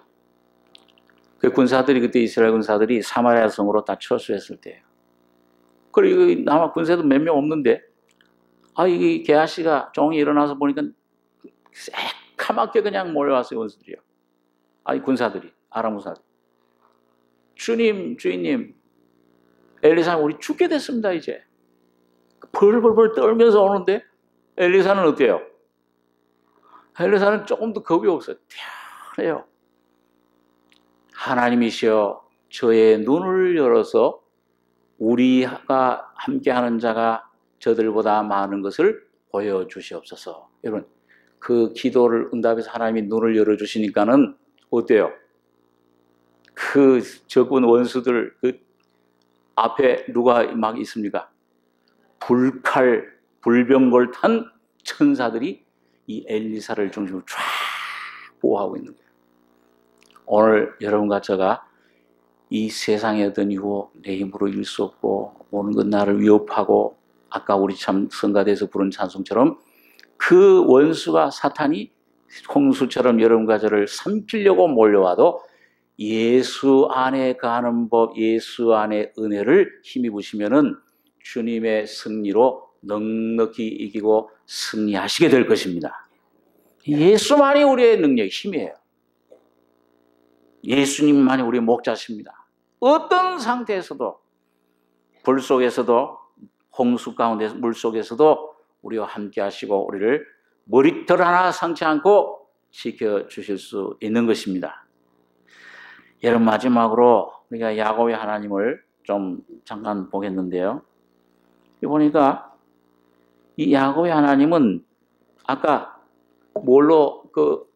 그 군사들이 그때 이스라엘 군사들이 사마리아 성으로 다 철수했을 때예요. 그리고 남아 군사도 몇 명 없는데 이 게하시가 종이 일어나서 보니까 새카맣게 그냥 몰려왔어요. 원수들이요. 이 군사들이 아람 군사들. 주인님 엘리사 우리 죽게 됐습니다. 이제 벌벌벌 떨면서 오는데 엘리사는 어때요? 엘리사는 조금 더 겁이 없어요. 태연해요. 하나님이시여 저의 눈을 열어서 우리가 함께하는 자가 저들보다 많은 것을 보여주시옵소서. 여러분 그 기도를 응답해서 하나님이 눈을 열어주시니까는 어때요? 그 적군 원수들 그 앞에 누가 막 있습니까? 불칼 불병걸 탄 천사들이 이 엘리사를 중심으로 쫙 보호하고 있는 거예요. 오늘 여러분과 제가 이 세상의 어떤 유혹, 내 힘으로 이길 수 없고 오는 것 나를 위협하고 아까 우리 참 성가대에서 부른 찬송처럼 그 원수가 사탄이 홍수처럼 여러분과 저를 삼키려고 몰려와도 예수 안에 거하는 법, 예수 안에 은혜를 힘입으시면은 주님의 승리로 넉넉히 이기고 승리하시게 될 것입니다. 예수만이 우리의 능력의 힘이에요. 예수님만이 우리의 목자십니다. 어떤 상태에서도 불 속에서도 홍수 가운데 물 속에서도 우리와 함께 하시고 우리를 머리털 하나 상치 않고 지켜주실 수 있는 것입니다. 여러분 마지막으로 우리가 야곱의 하나님을 좀 잠깐 보겠는데요. 보니까 이 야곱의 하나님은 아까 뭘로 그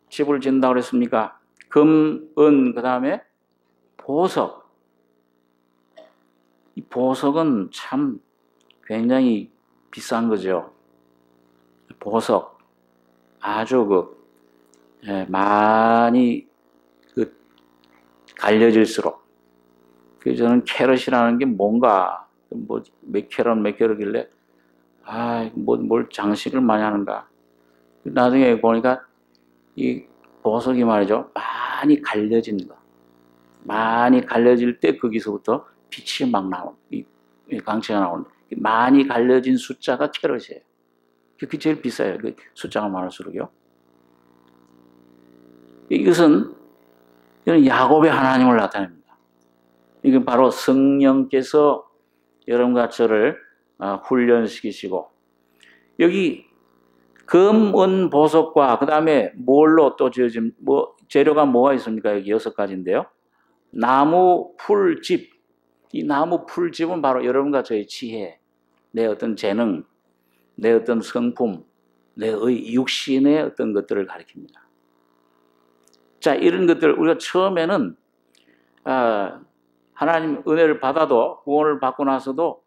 집을 짓는다고 그랬습니까? 금, 은, 그 다음에 보석. 이 보석은 참 굉장히 비싼 거죠. 보석. 아주 많이 갈려질수록. 그래서 저는 캐럿이라는 게 뭔가, 몇 캐럿이길래, 뭘 장식을 많이 하는가. 나중에 보니까 이 보석이 말이죠. 많이 갈려진 거. 많이 갈려질 때 거기서부터 빛이 막 이 강체가 나오는데, 많이 갈려진 숫자가 캐럿이에요. 그게 제일 비싸요. 그 숫자가 많을수록요. 이것은 야곱의 하나님을 나타냅니다. 이건 바로 성령께서 여러분과 저를 훈련시키시고, 여기 금, 은, 보석과 그 다음에 뭘로 또 지어진 재료가 뭐가 있습니까? 여기 6가지인데요. 나무, 풀, 집. 이 나무, 풀, 집은 바로 여러분과 저의 지혜, 내 어떤 재능, 내 어떤 성품, 내 육신의 어떤 것들을 가리킵니다. 자, 이런 것들 우리가 처음에는 하나님 은혜를 받아도, 구원을 받고 나서도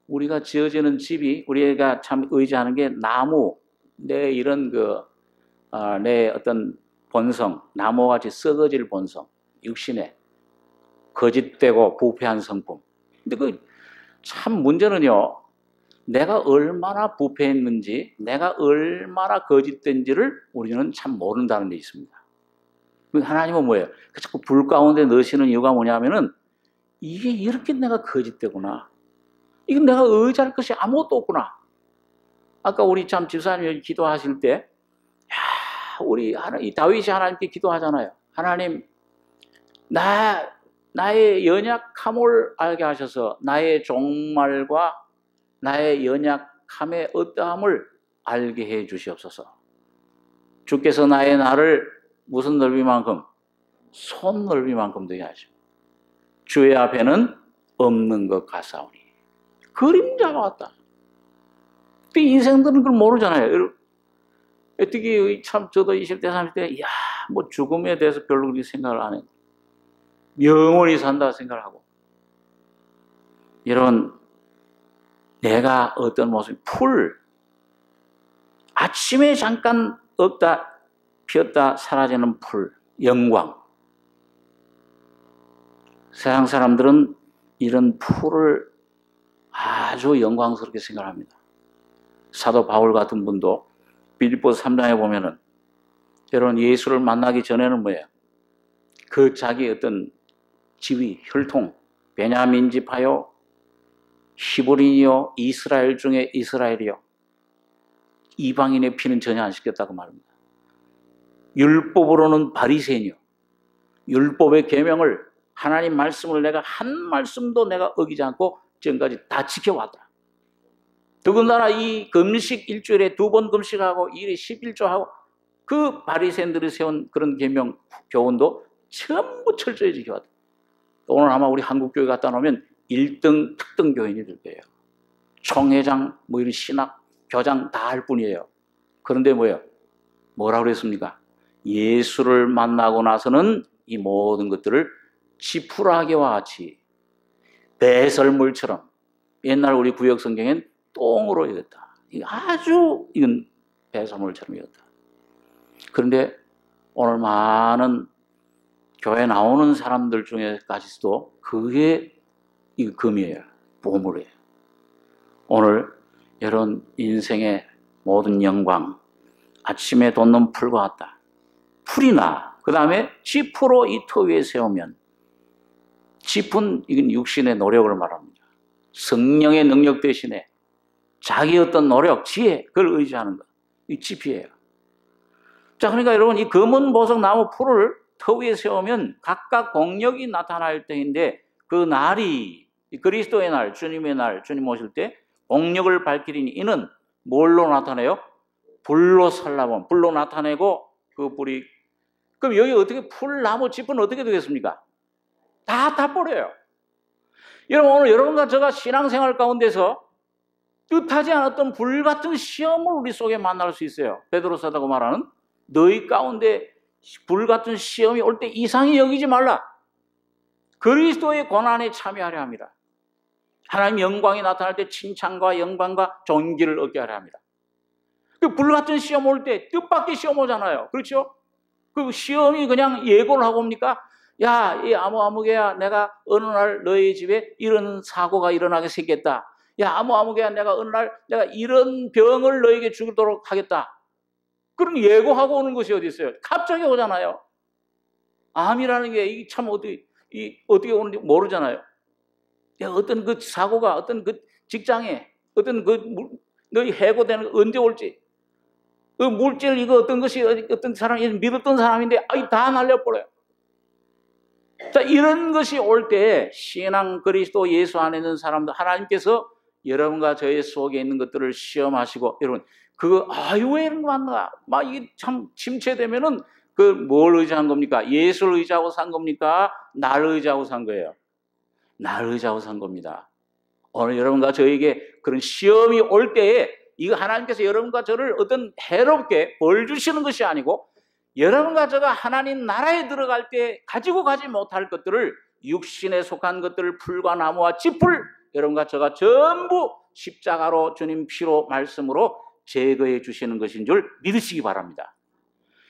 우리가 지어지는 집이, 우리가 참 의지하는 게 나무, 내 이런 내 어떤 본성, 나무같이 썩어질 본성, 육신에 거짓되고 부패한 성품. 근데 참 문제는요, 내가 얼마나 부패했는지, 내가 얼마나 거짓된지를 우리는 참 모른다는 데 있습니다. 하나님은 뭐예요? 자꾸 불 가운데 넣으시는 이유가 뭐냐면은, 이게 이렇게 내가 거짓되구나. 이건 내가 의지할 것이 아무것도 없구나. 아까 우리 참 집사님이 기도하실 때, 우리 이 다윗이 하나님께 기도하잖아요. 하나님, 나의 연약함을 알게 하셔서 나의 종말과 나의 연약함의 어떠함을 알게 해 주시옵소서. 주께서 나의 날을 무슨 넓이만큼? 손 넓이만큼 되게 하시고, 주의 앞에는 없는 것 같사오니. 그림자가 왔다. 인생들은 그걸 모르잖아요. 어떻게 참 저도 20대, 30대, 뭐 죽음에 대해서 별로 그렇게 생각을 안 해요. 영원히 산다 생각을 하고. 이런 내가 어떤 모습, 풀. 아침에 잠깐 없다, 피었다 사라지는 풀, 영광. 세상 사람들은 이런 풀을 아주 영광스럽게 생각합니다. 사도 바울 같은 분도 빌립보서 3장에 보면은, 여러분 예수를 만나기 전에는 뭐예요? 그 자기 어떤 지위, 혈통, 베냐민 지파요, 히브리요, 이스라엘 중에 이스라엘이요, 이방인의 피는 전혀 안 시켰다고 말합니다. 율법으로는 바리새인이요, 율법의 계명을, 하나님 말씀을 내가 한 말씀도 내가 어기지 않고 지금까지 다 지켜왔다. 더군다나 이 금식 일주일에 2번 금식하고 일에 11조하고 그 바리새인들이 세운 그런 계명 교훈도 전부 철저히 지켜왔다. 오늘 아마 우리 한국교회 갖다 놓으면 1등 특등 교인이 될 거예요. 총회장, 이런 신학, 교장 다 할 뿐이에요. 그런데 뭐라고 그랬습니까? 예수를 만나고 나서는 이 모든 것들을 지푸라기와 같이 배설물처럼, 옛날 우리 구역 성경엔 똥으로 익었다. 아주 이건 배설물처럼 익었다. 그런데 오늘 많은 교회 나오는 사람들 중에까지도 그게 이 금이에요. 보물이에요. 오늘 이런 인생의 모든 영광, 아침에 돋는 풀과 같다. 풀이나 그 다음에 지푸로 이 터 위에 세우면, 짚은 이건 육신의 노력을 말합니다. 성령의 능력 대신에 자기 어떤 노력, 지혜, 그걸 의지하는 것. 이 짚이에요. 자, 그러니까 여러분 이 검은 보석 나무 풀을 터 위에 세우면 각각 공력이 나타날 때인데, 그 날이 그리스도의 날, 주님의 날, 주님 오실 때 공력을 밝히리니 이는 뭘로 나타내요? 불로 살라본, 불로 나타내고 그 불이. 그럼 여기 어떻게 풀, 나무, 짚은 어떻게 되겠습니까? 다 버려요. 여러분, 오늘 여러분과 제가 신앙생활 가운데서 뜻하지 않았던 불같은 시험을 우리 속에 만날 수 있어요. 베드로 사도가 말하는 너희 가운데 불같은 시험이 올 때 이상히 여기지 말라. 그리스도의 고난에 참여하려 합니다. 하나님 영광이 나타날 때 칭찬과 영광과 존귀를 얻게 하려 합니다. 그 불같은 시험 올 때 뜻밖의 시험 오잖아요. 그렇죠? 그 시험이 그냥 예고를 하고 옵니까? 야, 이 아무개야, 내가 어느 날 너희 집에 이런 사고가 일어나게 생겼다. 야, 아무개야, 내가 어느 날 내가 이런 병을 너에게 주도록 하겠다. 그런 예고하고 오는 것이 어디 있어요? 갑자기 오잖아요. 암이라는 게 참 어떻게 오는지 모르잖아요. 야, 어떤 그 사고가 어떤 그 직장에 어떤 너희 해고되는 거 언제 올지. 그 물질 이거 어떤 것이 어떤 사람이 믿었던 사람인데 다 날려버려요. 자, 이런 것이 올 때 신앙 그리스도 예수 안에 있는 사람들 하나님께서 여러분과 저의 속에 있는 것들을 시험하시고 여러분 왜 이런 거 만나? 막 이게 참 침체되면은 뭘 의지한 겁니까? 예수를 의지하고 산 겁니까? 나를 의지하고 산 거예요. 나를 의지하고 산 겁니다. 오늘 여러분과 저에게 그런 시험이 올 때에 이거 하나님께서 여러분과 저를 어떤 해롭게 벌 주시는 것이 아니고 여러분과 저가 하나님 나라에 들어갈 때 가지고 가지 못할 것들을 육신에 속한 것들을 풀과 나무와 짚을 여러분과 저가 전부 십자가로 주님 피로 말씀으로 제거해 주시는 것인 줄 믿으시기 바랍니다.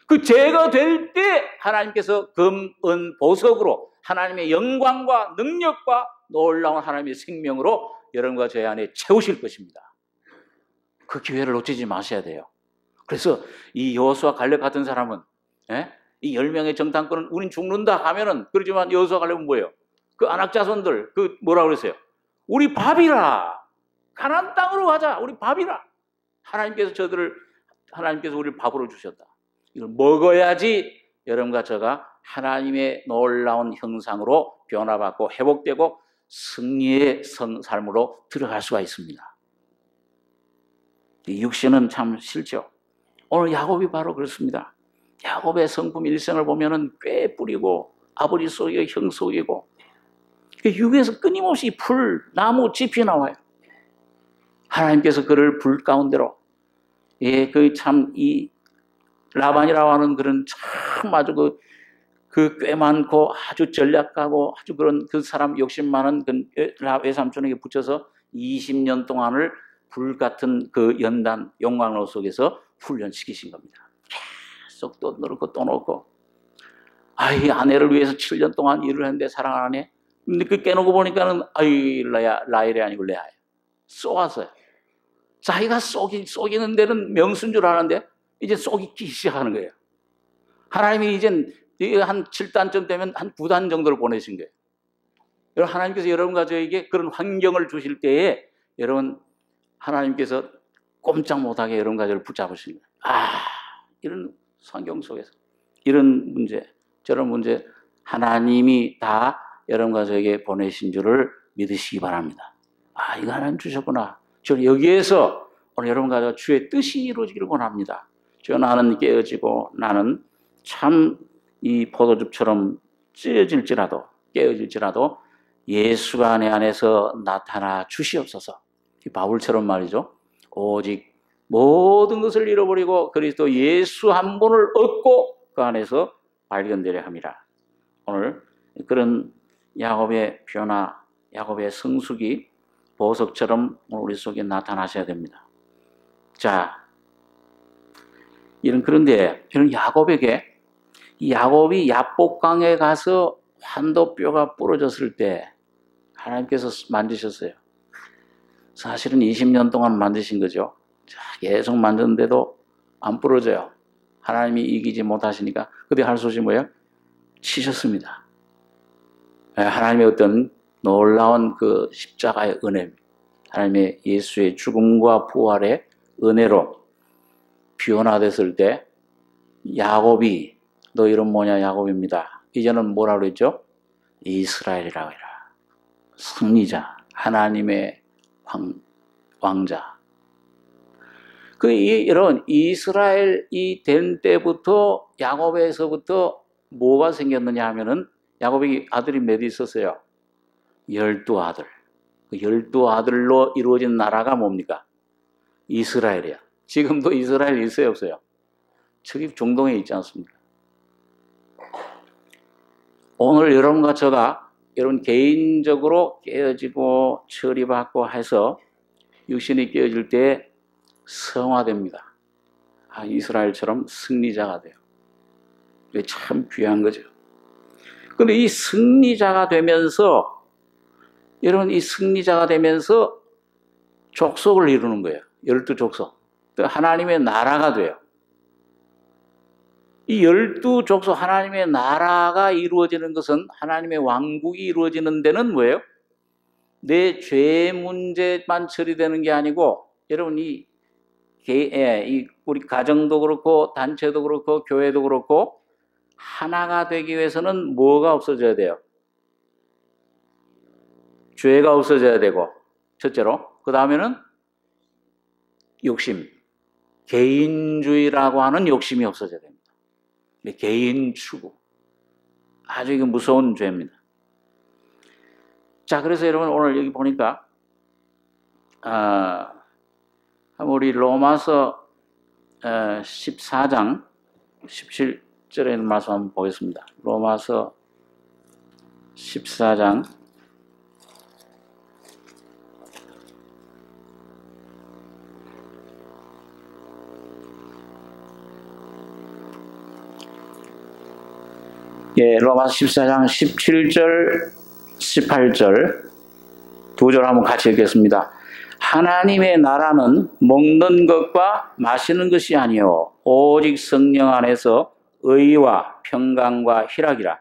그 제거될 때 하나님께서 금, 은, 보석으로 하나님의 영광과 능력과 놀라운 하나님의 생명으로 여러분과 저희 안에 채우실 것입니다. 그 기회를 놓치지 마셔야 돼요. 그래서 이 여호수아 갈렙 같은 사람은 이 10명의 정탐꾼은 우린 죽는다 하면은 그러지만 여호수아 갈렙은 뭐예요? 그 안악 자손들 뭐라고 그랬어요? 우리 밥이라. 가나안 땅으로 가자. 우리 밥이라. 하나님께서 우리를 밥으로 주셨다. 이걸 먹어야지 여러분과 저가 하나님의 놀라운 형상으로 변화받고 회복되고 승리의 삶으로 들어갈 수가 있습니다. 이 육신은 참 싫죠. 오늘 야곱이 바로 그렇습니다. 야곱의 성품 일생을 보면은 꽤 뿌리고 아버지 속이고 형 속이고 육에서 끊임없이 풀, 나무, 짚이 나와요. 하나님께서 그를 불 가운데로 이 라반이라고 하는 그런 참 아주 꽤 많고 아주 전략가고 아주 그런 그 사람 욕심 많은 외삼촌에게 붙여서 20년 동안을 불같은 그 연단 용광로 속에서 훈련시키신 겁니다. 계속 또 넣고 또 넣고 이 아내를 위해서 7년 동안 일을 했는데 사랑 안 하네. 근데 깨놓고 보니까는 라헬이 아니고 레아예요. 쏘았어요. 자기가 쏘기는 데는 명수인 줄 아는데 이제 쏘기 시작하는 거예요. 하나님이 이젠 한 7단쯤 되면 한 9단 정도를 보내신 거예요. 여러분, 하나님께서 여러분과 저에게 그런 환경을 주실 때에 여러분 하나님께서 꼼짝 못하게 여러분과 저를 붙잡으신 거예요. 이런 환경 속에서 이런 문제, 저런 문제 하나님이 다 여러분과 저에게 보내신 줄을 믿으시기 바랍니다. 이거 하나님 주셨구나. 저는 여기에서 오늘 여러분과 주의 뜻이 이루어지기를 원합니다. 주여, 나는 깨어지고 나는 참 이 포도즙처럼 깨어질지라도 예수가 내 안에서 나타나 주시옵소서. 이 바울처럼 말이죠. 오직 모든 것을 잃어버리고 그리스도 예수 한 분을 얻고 그 안에서 발견되려 함이라. 오늘 그런 야곱의 변화, 야곱의 성숙이 보석처럼 우리 속에 나타나셔야 됩니다. 자, 그런데 이런 야곱이 야복강에 가서 환도뼈가 부러졌을 때 하나님께서 만드셨어요. 사실은 20년 동안 만드신 거죠. 계속 만졌는데도 안 부러져요. 하나님이 이기지 못하시니까 그때 할 수 없이 뭐예요? 치셨습니다. 하나님의 어떤 놀라운 그 십자가의 은혜, 하나님의 예수의 죽음과 부활의 은혜로 변화됐을 때 야곱이 너 이름 뭐냐? 야곱입니다. 이제는 뭐라고 그랬죠? 이스라엘이라고 해라. 승리자, 하나님의 왕자. 여러분, 이스라엘이 된 때부터 야곱에서부터 뭐가 생겼느냐 하면은 야곱이 아들이 몇 있었어요? 12아들. 그 12아들로 이루어진 나라가 뭡니까? 이스라엘이야. 지금도 이스라엘 있어요, 없어요? 저기 중동에 있지 않습니까? 오늘 여러분과 저가 여러분 개인적으로 깨어지고 처리받고 해서 육신이 깨어질 때 성화됩니다. 이스라엘처럼 승리자가 돼요. 이게 참 귀한 거죠. 그런데 이 승리자가 되면서 여러분 이 승리자가 되면서 족속을 이루는 거예요. 12족속. 하나님의 나라가 돼요. 이 12족속 하나님의 나라가 이루어지는 것은 하나님의 왕국이 이루어지는 데는 뭐예요? 내 죄 문제만 처리되는 게 아니고 여러분 이 우리 가정도 그렇고 단체도 그렇고 교회도 그렇고 하나가 되기 위해서는 뭐가 없어져야 돼요? 죄가 없어져야 되고 첫째로 그 다음에는 욕심, 개인주의라고 하는 욕심이 없어져야 됩니다. 개인 추구, 아주 이거 무서운 죄입니다. 자, 그래서 여러분 오늘 여기 보니까 우리 로마서 14장 17절에 있는 말씀 한번 보겠습니다. 로마서 14장 14장 17절, 18절 두 절 한번 같이 읽겠습니다. 하나님의 나라는 먹는 것과 마시는 것이 아니요 오직 성령 안에서 의와 평강과 희락이라.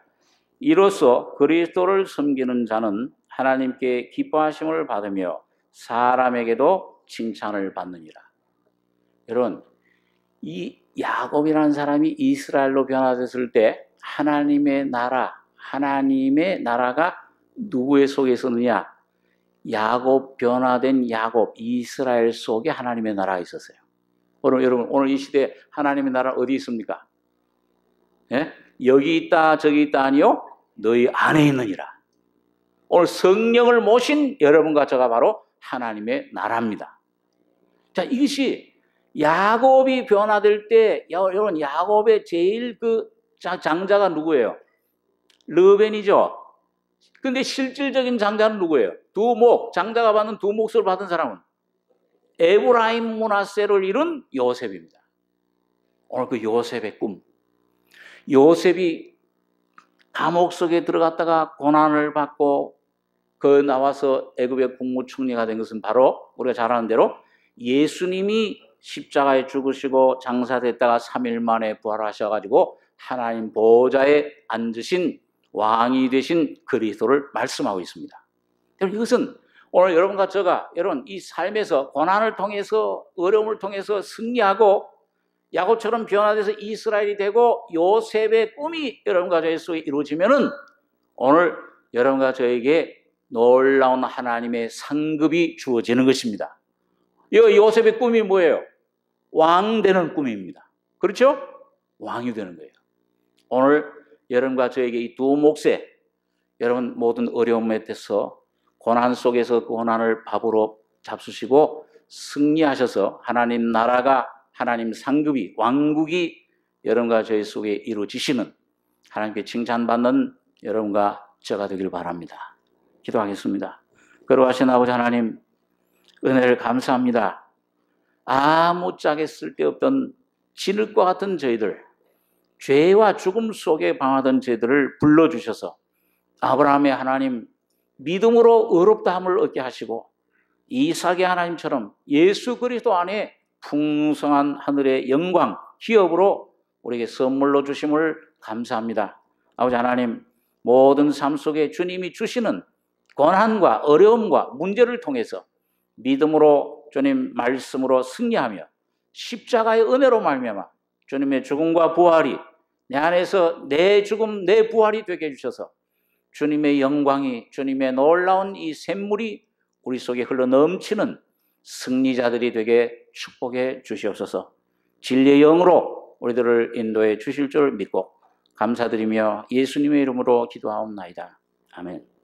이로써 그리스도를 섬기는 자는 하나님께 기뻐하심을 받으며 사람에게도 칭찬을 받느니라. 여러분, 이 야곱이라는 사람이 이스라엘로 변화됐을 때 하나님의 나라가 누구의 속에 있었느냐? 야곱, 변화된 야곱, 이스라엘 속에 하나님의 나라가 있었어요. 여러분, 오늘 이 시대에 하나님의 나라 어디 있습니까? 예? 여기 있다, 저기 있다 아니요? 너희 안에 있느니라. 오늘 성령을 모신 여러분과 저가 바로 하나님의 나라입니다. 자, 이것이 야곱이 변화될 때, 여러분, 야곱의 제일 장자가 누구예요? 르벤이죠. 근데 실질적인 장자는 누구예요? 장자가 받는 두 몫을 받은 사람은 에브라임 므낫세를 이룬 요셉입니다. 오늘 그 요셉의 꿈. 요셉이 감옥 속에 들어갔다가 고난을 받고 나와서 애굽의 국무총리가 된 것은 바로 우리가 잘 아는 대로 예수님이 십자가에 죽으시고 장사됐다가 3일 만에 부활하셔가지고 하나님 보좌에 앉으신 왕이 되신 그리스도를 말씀하고 있습니다. 이것은 오늘 여러분과 저가 여러분 이 삶에서 고난을 통해서 어려움을 통해서 승리하고 야곱처럼 변화돼서 이스라엘이 되고 요셉의 꿈이 여러분과 저의 속에 이루어지면은 오늘 여러분과 저에게 놀라운 하나님의 상급이 주어지는 것입니다. 이 요셉의 꿈이 뭐예요? 왕 되는 꿈입니다. 그렇죠? 왕이 되는 거예요. 오늘 여러분과 저에게 이 두 몫에 여러분 모든 어려움에 대해서 고난 속에서 그 고난을 밥으로 잡수시고 승리하셔서 하나님 나라가 하나님 상급이 왕국이 여러분과 저희 속에 이루어지시는 하나님께 칭찬받는 여러분과 저가 되길 바랍니다. 기도하겠습니다. 거룩하신 아버지 하나님 은혜를 감사합니다. 아무짝에 쓸데없던 진흙과 같은 저희들 죄와 죽음 속에 방하던 저희들을 불러주셔서 아브라함의 하나님 믿음으로 의롭다함을 얻게 하시고 이삭의 하나님처럼 예수 그리스도 안에 풍성한 하늘의 영광, 기업으로 우리에게 선물로 주심을 감사합니다. 아버지 하나님 모든 삶 속에 주님이 주시는 고난과 어려움과 문제를 통해서 믿음으로 주님 말씀으로 승리하며 십자가의 은혜로 말미암아 주님의 죽음과 부활이 내 안에서 내 죽음, 내 부활이 되게 해주셔서 주님의 영광이 주님의 놀라운 이 샘물이 우리 속에 흘러 넘치는 승리자들이 되게 축복해 주시옵소서. 진리의 영으로 우리들을 인도해 주실 줄 믿고 감사드리며 예수님의 이름으로 기도하옵나이다. 아멘.